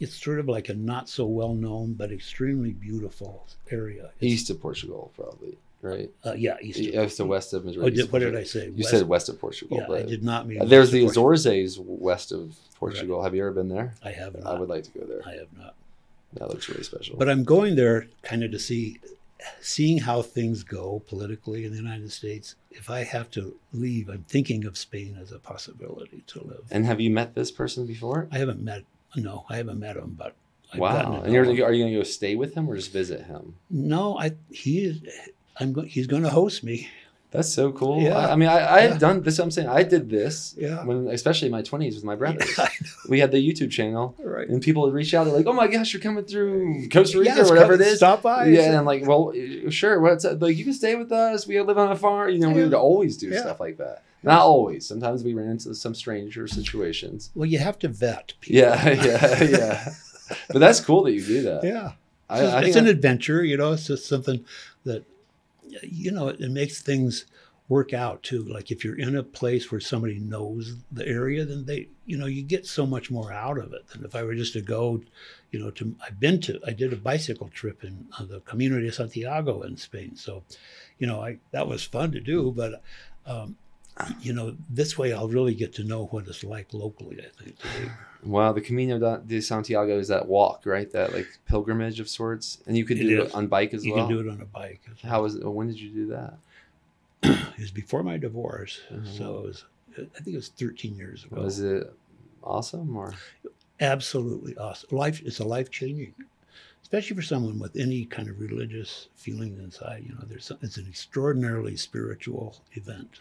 sort of like a not so well known but extremely beautiful area. East of Portugal, probably. Right. Yeah, east. So west of Madrid. What did I say? You said west of Portugal. Yeah, I did not mean. There's the Azores west of Portugal. Right. Have you ever been there? I have not. I would like to go there. I have not. That looks really special. But I'm going there kind of to seeing how things go politically in the United States. If I have to leave, I'm thinking of Spain as a possibility to live. And have you met this person before? I haven't met him, but I've wow. And are you going to go stay with him or just visit him? No, he's going to host me. That's so cool. Yeah. I had done this. I'm saying I did this when, especially in my 20s with my brothers. Yeah, we had the YouTube channel, right? And people would reach out. They're like, "Oh my gosh, you're coming through Costa Rica or whatever it is. Stop by." Yeah, and I'm like, "Well, sure. What's that? Like, you can stay with us. We live on a farm. You know, we would always do stuff like that. Not always. Sometimes we ran into some stranger situations. Well, you have to vet people. Yeah. But that's cool that you do that. Yeah, it's an adventure. It's just something that it makes things work out too. Like if you're in a place where somebody knows the area, then you get so much more out of it than if I were just to go, I did a bicycle trip in the Community of Santiago in Spain. So, that was fun to do, but, this way I'll really get to know what it's like locally, I think. Wow, the Camino de Santiago is that walk, right? That like pilgrimage of sorts, and you could do it on bike as well. You can do it on a bike. How was it? When did you do that? It was before my divorce, so I think it was 13 years ago. Was it awesome or? Absolutely awesome. It's a life-changing, especially for someone with any kind of religious feeling inside. It's an extraordinarily spiritual event.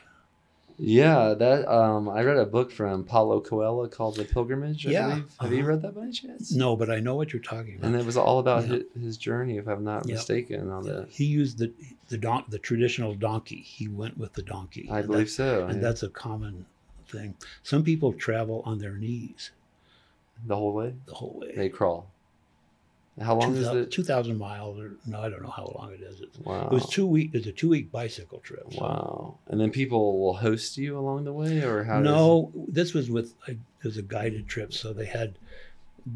Yeah, that I read a book from Paulo Coelho called The Pilgrimage, I believe. Have you read that by any chance? No, but I know what you're talking about. And it was all about his journey, if I'm not mistaken. He used the traditional donkey. He went with the donkey. I believe so. And that's a common thing. Some people travel on their knees. The whole way? The whole way. They crawl. How long is it? 2,000 miles. I don't know how long it is. Wow. It was 2 week. It's a 2-week bicycle trip. So. Wow. And then people will host you along the way, or how? No, this was it was a guided trip. So they had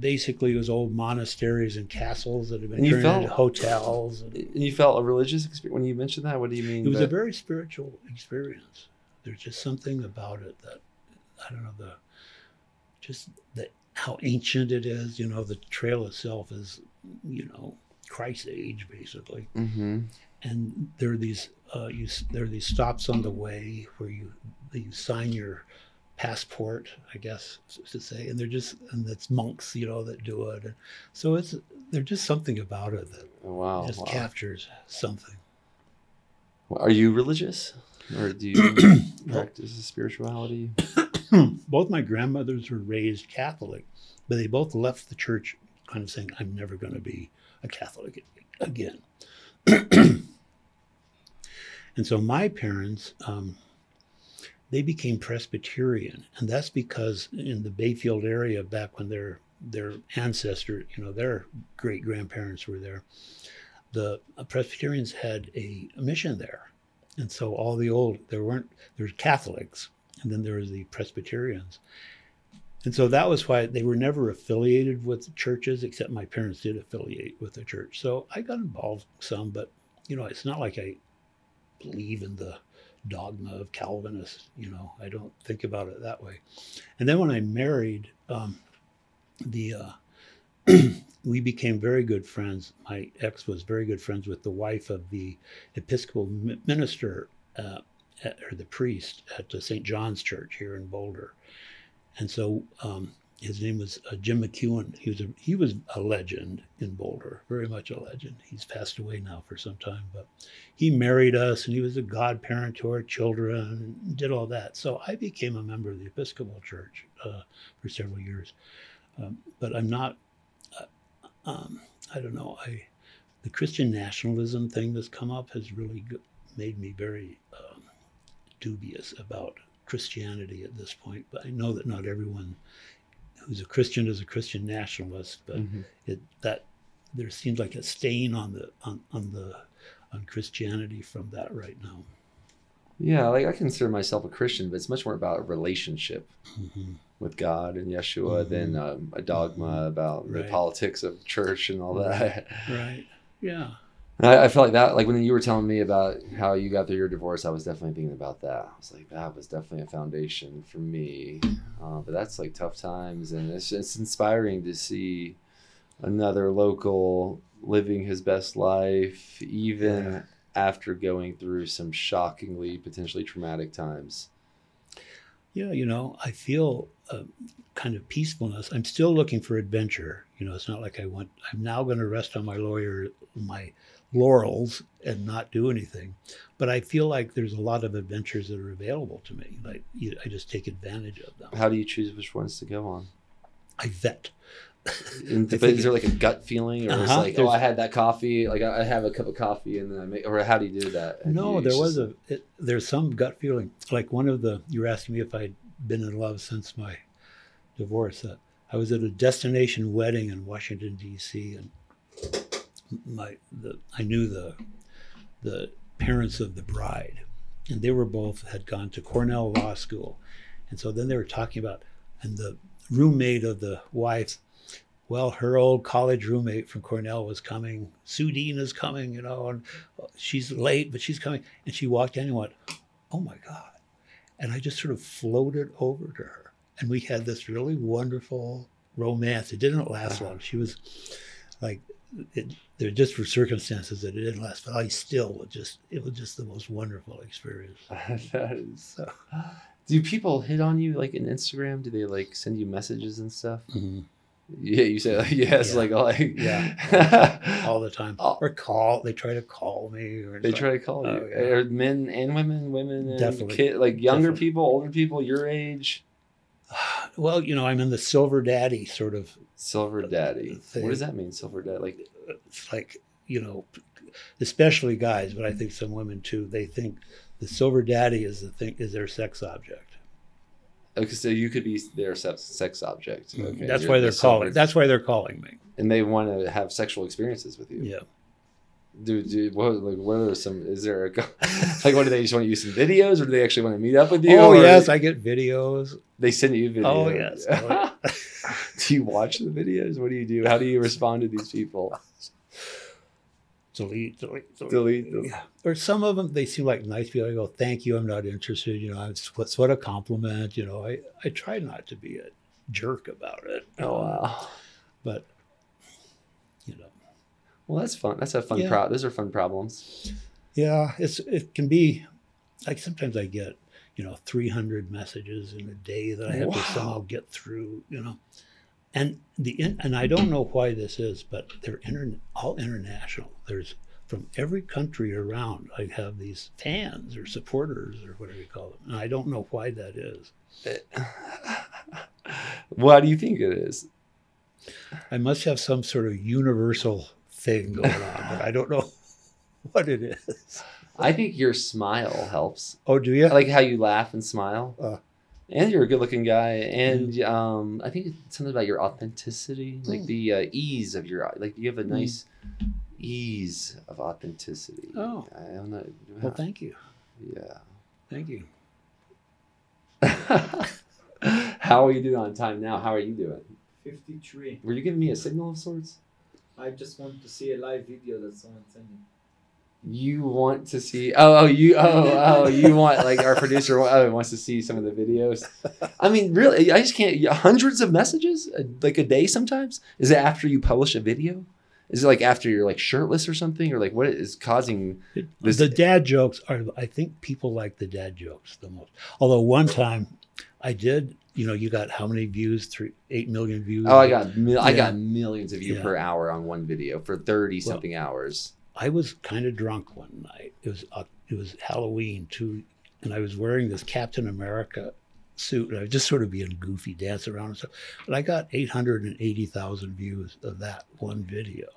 basically it was old monasteries and castles that had been turned into hotels. And you felt a religious experience when you mentioned that. What do you mean? It was a very spiritual experience. There's just something about it that I don't know how ancient it is. The trail itself is, Christ's age basically. Mm-hmm. And there are these stops on the way where you sign your passport, I guess to say, and it's monks, that do it. And so there's just something about it that just captures something. Are you religious, or do you practice spirituality? Both my grandmothers were raised Catholic, but they both left the church kind of saying, I'm never going to be a Catholic again. And so my parents, they became Presbyterian. And that's because in the Bayfield area back when their ancestors, their great-grandparents were there, the Presbyterians had a mission there. And so there's Catholics, and then there was the Presbyterians. And so that was why they were never affiliated with churches, except my parents did affiliate with the church. So I got involved some, but, it's not like I believe in the dogma of Calvinists. I don't think about it that way. And then when I married, we became very good friends. My ex was very good friends with the wife of the Episcopal minister, or the priest at the St. John's Church here in Boulder. And so his name was Jim McEwen. He was a legend in Boulder, very much a legend. He's passed away now for some time, but he married us, and he was a godparent to our children, and did all that. So I became a member of the Episcopal Church for several years, but I'm not. I don't know. The Christian nationalism thing that's come up has really made me very dubious about Christianity at this point. But I know that not everyone who's a Christian is a Christian nationalist, but that there seems like a stain on Christianity from that right now. Yeah, like I consider myself a Christian, but it's much more about a relationship with God and Yeshua than a dogma about the politics of church and all that. Right. Yeah. I felt like that, like when you were telling me about how you got through your divorce, I was definitely thinking about that. I was like, that was definitely a foundation for me. But that's like tough times, and it's inspiring to see another local living his best life, even after going through some shockingly, potentially traumatic times. Yeah, I feel kind of peacefulness. I'm still looking for adventure. It's not like I'm now going to rest on my laurels and not do anything. But I feel like there's a lot of adventures that are available to me. Like I just take advantage of them. How do you choose which ones to go on? I vet. But is there like a gut feeling, or it's like, I had that coffee, like I have a cup of coffee and then I make, or how do you do that? No, there's some gut feeling. Like you were asking me if I'd been in love since my divorce. I was at a destination wedding in Washington, D.C., and I knew the parents of the bride, and they had gone to Cornell Law School. And so then they were talking about, and the roommate of the wife, well, her old college roommate from Cornell was coming. Sue Dean is coming, and she's late, but she's coming. And she walked in and went, oh my God. And I just sort of floated over to her. And we had this really wonderful romance. It didn't last long. She was like, there just were circumstances that it didn't last, but it was just the most wonderful experience. That is so. Do people hit on you like in Instagram? Do they like send you messages and stuff? Mm-hmm. Yeah, you say like, yes, yeah. like all the time. Or call. They try to call me. They try to call you. Yeah. Or men and women and definitely. Like younger people, older people, your age. Well, I'm in the silver daddy sort of. Silver daddy. Thing. What does that mean, silver daddy? Like, it's like, especially guys, but I think some women too. They think the silver daddy is their sex object. Okay, so you could be their sex object. Okay, that's why they're calling. That's why they're calling me. And they want to have sexual experiences with you. Yeah. Dude, what are some? Is there like? What do they just want to use some videos, or do they actually want to meet up with you? Oh yes, I get videos. They send you videos. Oh yes. Do you watch the videos? What do you do? How do you respond to these people? Delete. Yeah. Or some of them, they seem like nice people. I go, thank you, I'm not interested. What a compliment. I try not to be a jerk about it. Oh wow. But well, that's fun. That's a fun those are fun problems. Yeah, it can be like sometimes I get 300 messages in a day that I have to somehow get through. And and I don't know why this is, but they're all international. There's from every country around. I have these fans or supporters or whatever you call them, and I don't know why that is. Why do you think it is? I must have some sort of universal thing going on, but I don't know what it is. I think your smile helps. Oh, do you? I like how you laugh and smile. And you're a good-looking guy, and I think it's something about your authenticity, like the ease of you have a nice ease of authenticity. Oh, I don't know. Well, thank you. Yeah, thank you. How are you doing on time now? How are you doing? 53. Were you giving me a signal of sorts? I just want to see a live video that someone sent me. You want to see? You want, like, our producer wants to see some of the videos. I mean, really, I just can't. Hundreds of messages like a day sometimes. Is it after you publish a video? Is it like after you're like shirtless or something, or like what is causing this? The dad jokes are. I think people like the dad jokes the most. Although one time I did, you got how many views? 8 million views. Oh, I got millions of views Yeah. per hour on one video for 30 something hours. I was kind of drunk one night. It was Halloween too, and I was wearing this Captain America suit, and I was just sort of being goofy, dancing around and stuff. And I got 880,000 views of that one video.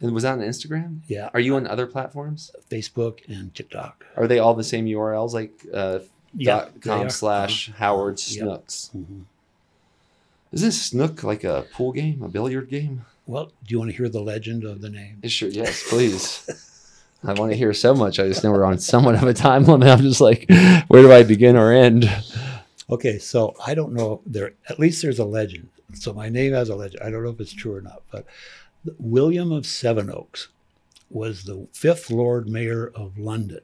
And was that on Instagram? Yeah. Are you on other platforms? Facebook and TikTok. Are they all the same URLs, like Yeah, they are. .com/Howard Yeah. Snooks? Mhm. Isn't Snook like a pool game, a billiard game? Well, do you want to hear the legend of the name? Sure, yes, please. I want to hear so much. I just know we're on somewhat of a time limit. I'm just like, where do I begin or end? Okay, so I don't know. At least there's a legend. So my name has a legend. I don't know if it's true or not, but William of Sevenoaks was the 5th Lord Mayor of London,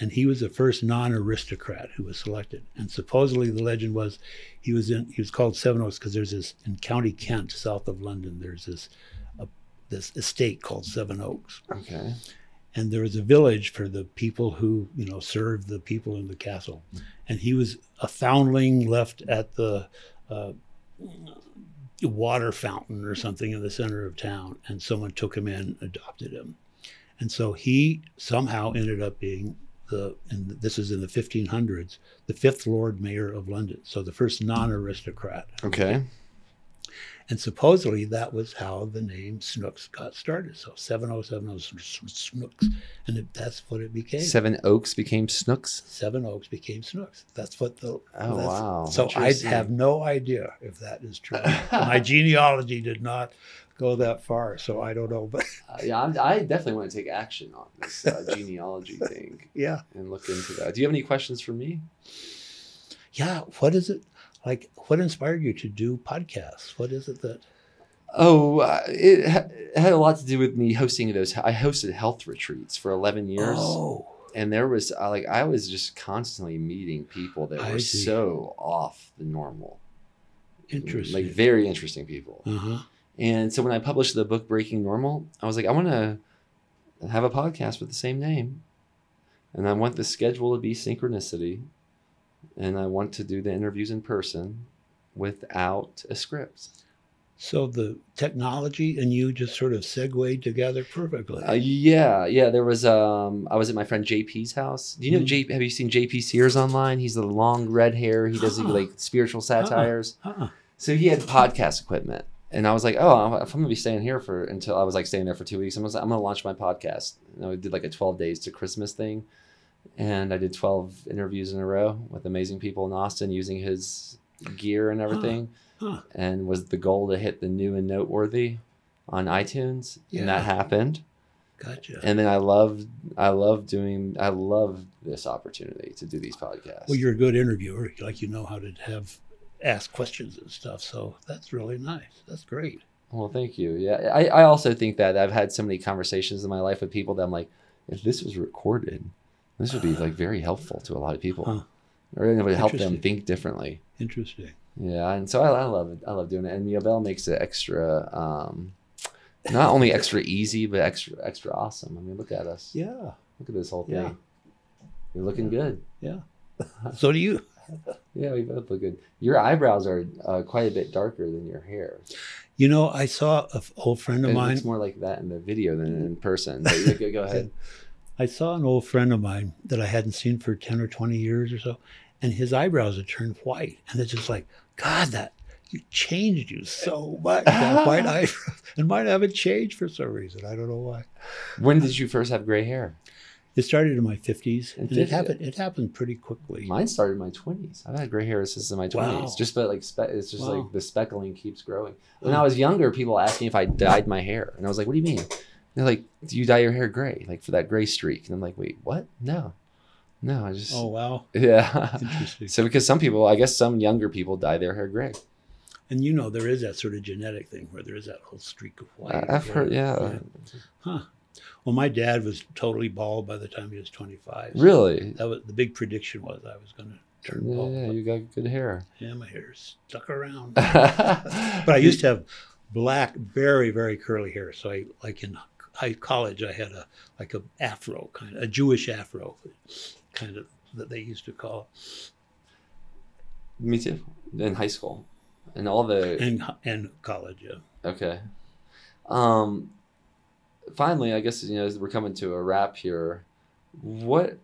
and he was the first non-aristocrat who was selected. And supposedly the legend was he was called Sevenoaks because there's this in County Kent, south of London. There's this estate called Sevenoaks. Okay. And there was a village for the people who, served the people in the castle. And he was a foundling left at the water fountain or something in the center of town. And someone took him in, adopted him. And so he somehow ended up being and this is in the 1500s, the 5th Lord Mayor of London. So the first non-aristocrat. Okay. And supposedly that was how the name Snooks got started. So 7070 Snooks. And that's what it became. Seven Oaks became Snooks. Sevenoaks became Snooks. That's what Wow. So I have no idea if that is true. My genealogy did not go that far, so I don't know. But I definitely want to take action on this genealogy thing. Yeah. And look into that. Do you have any questions for me? Yeah. What is it? Like, what inspired you to do podcasts? What is it that? Oh, it had a lot to do with me hosting those. I hosted health retreats for 11 years. Oh. And there was I was just constantly meeting people that were so off the normal. Interesting. Like very interesting people. Uh-huh. And so when I published the book Breaking Normal, I was like, I want to have a podcast with the same name. And I want the schedule to be synchronicity. And I want to do the interviews in person without a script. So the technology and you just sort of segued together perfectly. Yeah. There was I was at my friend JP's house. Do you know Have you seen JP Sears online? He's the long red hair. He does like spiritual satires. So he had podcast equipment. And I was like, oh, if I'm gonna be staying here until I was like staying there for 2 weeks, I'm gonna launch my podcast. And I did like a 12 days to Christmas thing. And I did 12 interviews in a row with amazing people in Austin using his gear and everything. And was the goal to hit the new and noteworthy on iTunes. Yeah. And that happened. Gotcha. And then I love this opportunity to do these podcasts. Well, you're a good interviewer. Like, you know how to ask questions and stuff. So that's really nice. That's great. Well, thank you. Yeah. I also think that I've had so many conversations in my life with people that I'm like, if this was recorded, this would be like very helpful to a lot of people. Or it would help them think differently. Interesting. Yeah, and so I love it. I love doing it. And Yobel makes it extra, not only extra easy, but extra awesome. I mean, look at us. Yeah. Look at this whole thing. Yeah. You're looking good. Yeah. So do you. Yeah, we both look good. Your eyebrows are quite a bit darker than your hair. You know, I saw an old friend of mine. It's more like that in the video than in person. But go ahead. I saw an old friend of mine that I hadn't seen for 10 or 20 years or so, and his eyebrows had turned white. And it's just like, God, you changed you so much. That white eyebrows. And mine haven't changed for some reason. I don't know why. When did you first have gray hair? It started in my 50s, and 50s. it happened pretty quickly. Mine started in my 20s. I've had gray hair since in my 20s. Wow. Just but like it's just like the speckling keeps growing. When I was younger, people asked me if I dyed my hair, and I was like, "What do you mean?" They're like, "Do you dye your hair gray, like for that gray streak?" And I'm like, "Wait, what? No, I just." Oh wow. Yeah. Interesting. So because some people, I guess some younger people dye their hair gray. And you know, there is that sort of genetic thing where there is that whole streak of white. I've heard, yeah. Huh. Well, my dad was totally bald by the time he was 25. So Really? that was the big prediction was I was going to turn bald. Yeah, you got good hair. Yeah, my hair stuck around. But I used to have black, very, very curly hair. So I, like in college, I had a afro a Jewish afro kind of that they used to call. Me too. In high school, and all the and college. Yeah. okay. Finally, I guess as we're coming to a wrap here, what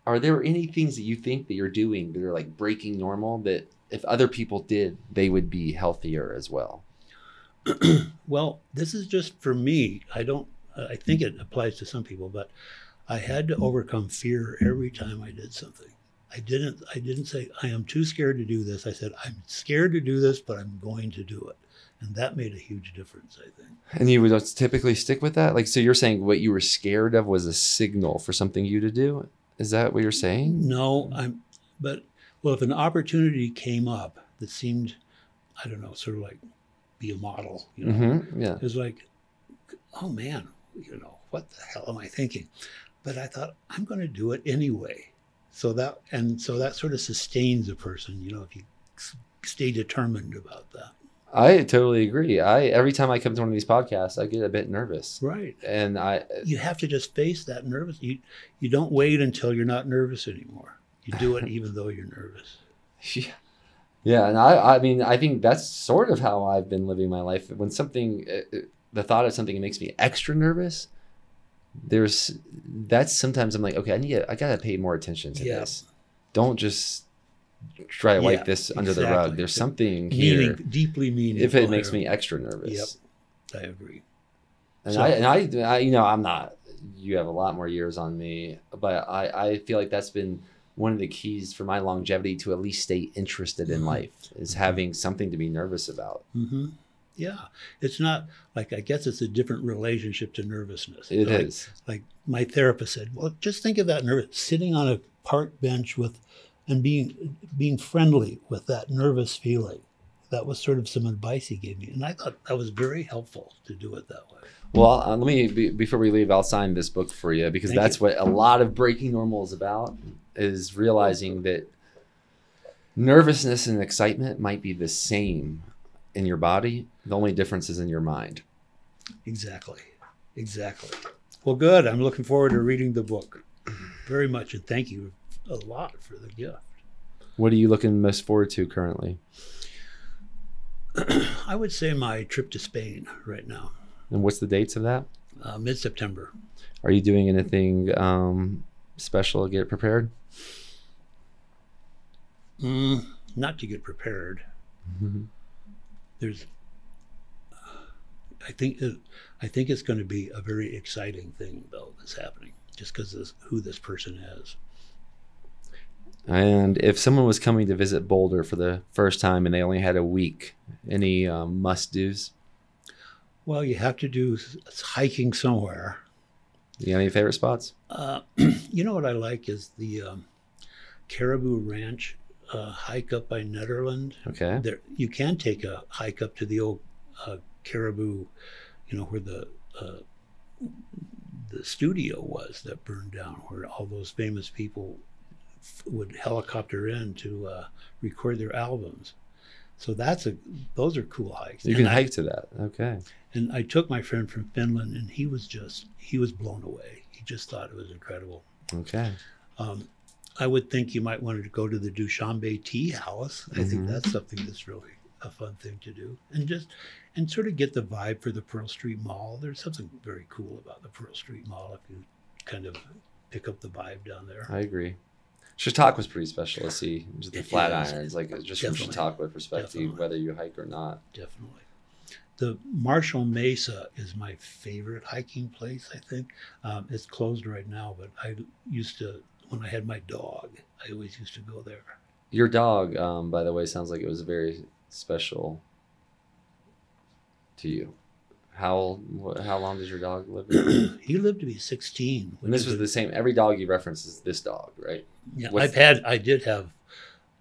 are there any things that you think that you're doing that are like breaking normal that if other people did, they would be healthier as well? Well, this is just for me. I think it applies to some people, but I had to overcome fear every time I did something. I didn't say I am too scared to do this. I said I'm scared to do this, but I'm going to do it. And that made a huge difference, I think. And you would typically stick with that? Like, so you're saying what you were scared of was a signal for something you to do? Is that what you're saying? No, if an opportunity came up that seemed, I don't know, sort of like be a model, Yeah. it was like, oh man, what the hell am I thinking? But I thought, I'm going to do it anyway. So that sort of sustains a person, if you stay determined about that. I totally agree. Every time I come to one of these podcasts, I get a bit nervous. Right. And you have to just face that nervous. You don't wait until you're not nervous anymore. You do it even though you're nervous. Yeah. And I mean, I think that's sort of how I've been living my life. When the thought of something makes me extra nervous, that's sometimes I'm like, okay, I got to pay more attention to this. Don't just try to wipe this under the rug. There's something here deeply meaningful. If it makes me extra nervous. Yep, I agree. And I'm not. You have a lot more years on me, but I feel like that's been one of the keys for my longevity to at least stay interested in life is having something to be nervous about. Mm-hmm. Yeah, it's not like, I guess it's a different relationship to nervousness. It is. Like my therapist said, well, just think of that nervous sitting on a park bench and being friendly with that nervous feeling. That was sort of some advice he gave me. And I thought that was very helpful to do it that way. Well, let me, before we leave, I'll sign this book for you because that's what a lot of Breaking Normal is about, is realizing that nervousness and excitement might be the same in your body. The only difference is in your mind. Exactly. Well, good. I'm looking forward to reading the book very much. And thank you a lot for the gift. What are you looking most forward to currently? I would say my trip to Spain right now. And what's the dates of that? Mid-September. Are you doing anything special to get prepared? Not to get prepared. Mm-hmm. I think it's going to be a very exciting thing, though, that's happening, just because of who this person is. And if someone was coming to visit Boulder for the first time and they only had a week, any must-dos? Well, you have to do hiking somewhere. You got any favorite spots? You know what I like is the Caribou Ranch hike up by Netherland. Okay. You can take a hike up to the old Caribou, where the studio was that burned down, where all those famous people would helicopter in to record their albums. So those are cool hikes. You can hike to that. Okay. And I took my friend from Finland, and he was blown away. He just thought it was incredible. Okay. I would think you might want to go to the Dushanbe Tea House. I think that's something that's really a fun thing to do, and sort of get the vibe for the Pearl Street Mall. There's something very cool about the Pearl Street Mall if you kind of pick up the vibe down there. I agree. Chautauqua was pretty special to see. Just the Flatirons, like just from Chautauqua perspective, whether you hike or not. Definitely. The Marshall Mesa is my favorite hiking place, I think. It's closed right now, but I used to, when I had my dog, I always used to go there. Your dog, by the way, sounds like it was very special to you. How long does your dog live? He lived to be 16. And this was the same. Every dog you reference is this dog, right? Yeah, I did have.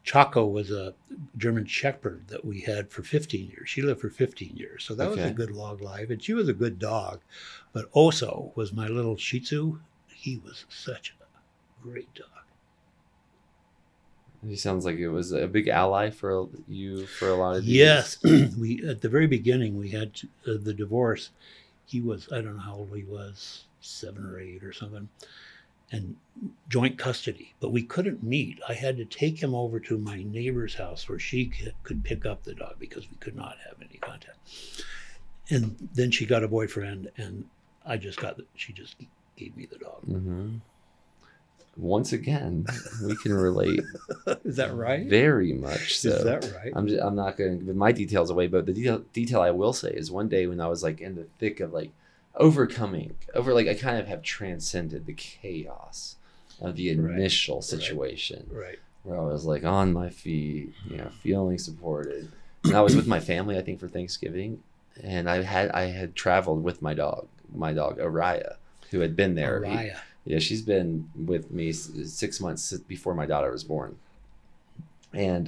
Chaco was a German Shepherd that we had for 15 years. She lived for 15 years, so that was a good long life, and she was a good dog. But Oso was my little Shih Tzu. He was such a great dog. He sounds like it was a big ally for you for a lot of these. Yes. We at the very beginning, we had the divorce. He was, I don't know how old he was, 7 or 8 or something. and joint custody, but we couldn't meet. I had to take him over to my neighbor's house where she could pick up the dog because we could not have any contact. And then she got a boyfriend, and she just gave me the dog. Mm-hmm. Once again, we can relate. Is that right? Very much so. Is that right? I'm not going to give my details away, but the detail I will say is one day when I was like in the thick of like I kind of have transcended the chaos of the initial situation. Right. Where I was like on my feet, feeling supported. And I was with my family, I think, for Thanksgiving. And I had traveled with my dog Araya, who had been there. Araya. She's been with me 6 months before my daughter was born. And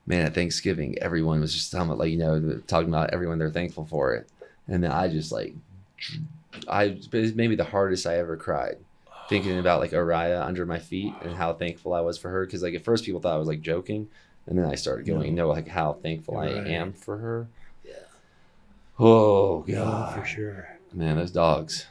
man, at Thanksgiving, everyone was just talking about everyone they're thankful for it. And then I just it was maybe the hardest I ever cried, thinking about like Araya under my feet and how thankful I was for her. Because like at first people thought I was like joking, and then I started going, like how thankful I am for her. Yeah. Oh God, yeah, for sure. Man, those dogs.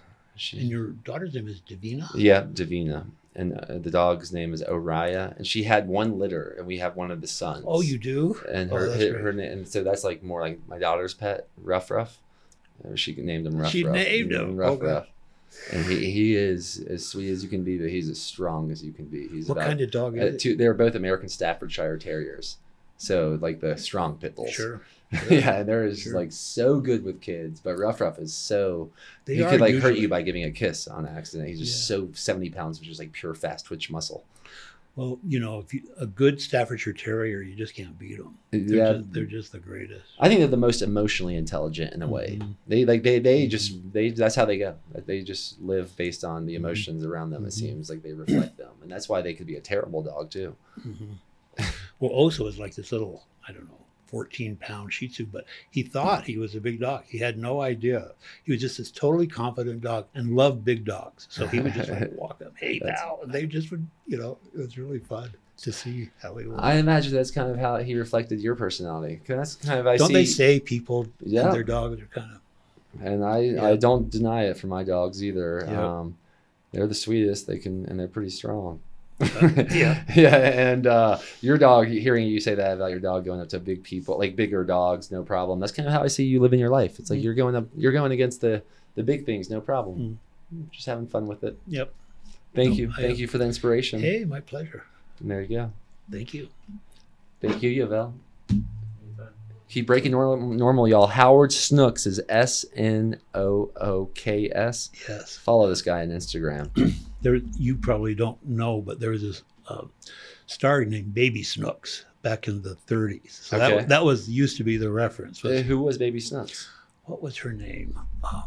And your daughter's name is Davina? Yeah, Davina. And the dog's name is Araya. And she had one litter, and we have one of the sons. Oh, you do? And her name, and so that's like more like my daughter's pet, Ruff Ruff. She named him Ruff Ruff. She named him Ruff Ruff. And he is as sweet as you can be, but he's as strong as you can be. What kind of dog is it? They're both American Staffordshire Terriers. So like the strong pit bulls. Sure. Yeah, and they're like so good with kids, but Ruff Ruff is so he could like hurt you by giving a kiss on accident. He's just so 70 pounds, which is like pure fast twitch muscle. Well, if a good Staffordshire Terrier, you just can't beat them. They're just the greatest. I think they're the most emotionally intelligent in a way. They that's how they go. They just live based on the emotions around them. It seems like they reflect them, and that's why they could be a terrible dog too. Well, Oso is like this little, 14-pound Shih Tzu, but he thought he was a big dog. He had no idea. He was just this totally confident dog and loved big dogs. So he would just walk up, hey, pal. And they just would, it was really fun to see how he was. I imagine that's kind of how he reflected your personality. That's kind of, Don't they say people and their dogs are kind of. And I don't deny it for my dogs either. Yeah. They're the sweetest. And they're pretty strong. Yeah. And your dog, hearing you say that about your dog going up to big people, like bigger dogs, no problem. That's kind of how I see you living your life. It's like you're going against the big things, no problem. Just having fun with it. Yep. Thank you for the inspiration. Hey, my pleasure. And there you go. Thank you. Thank you, Yavel. Keep breaking normal, y'all. Howard Snooks is Snooks. Yes. Follow this guy on Instagram. You probably don't know, but there was this star named Baby Snooks back in the 30s. So that was used to be the reference. Who was Baby Snooks? What was her name? Hold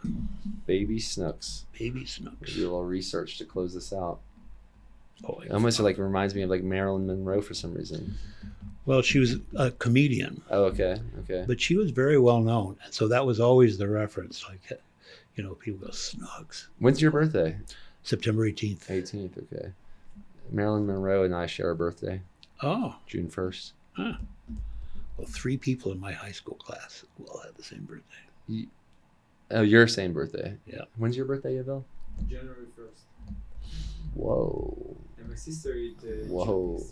on. Baby Snooks. Baby Snooks. Do a little research to close this out. Oh, it almost like reminds me of like Marilyn Monroe for some reason. Well, she was a comedian. Oh, okay. But she was very well known, and so that was always the reference. Like, people go Snooks. When's your birthday? September 18th. 18th. Okay. Marilyn Monroe and I share a birthday. Oh. June 1st. Huh. Well, 3 people in my high school class all had the same birthday. Oh, your same birthday. Yeah. When's your birthday, Yabel? January 1st. Whoa. And my sister is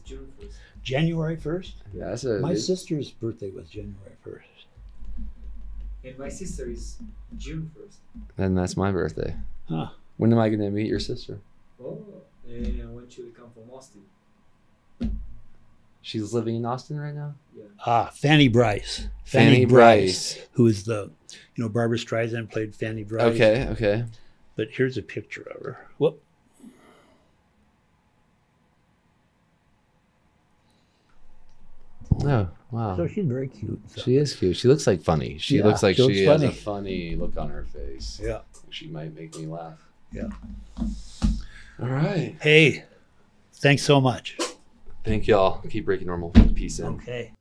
June 1st. January 1st? Yeah, my sister's birthday was January 1st. And my sister is June 1st. And that's my birthday. Huh. When am I going to meet your sister? Oh, and when she will come from Austin. She's living in Austin right now? Yeah. Fanny Bryce. Fanny Bryce. Who is Barbara Streisand played Fanny Bryce. Okay. But here's a picture of her. Whoop. Oh, wow. So she's very cute. So. She is cute. She looks like funny. She looks like she has a funny look on her face. Yeah. She might make me laugh. Yeah. All right. Hey, thanks so much. Thank y'all. Keep breaking normal. Peace in. Okay.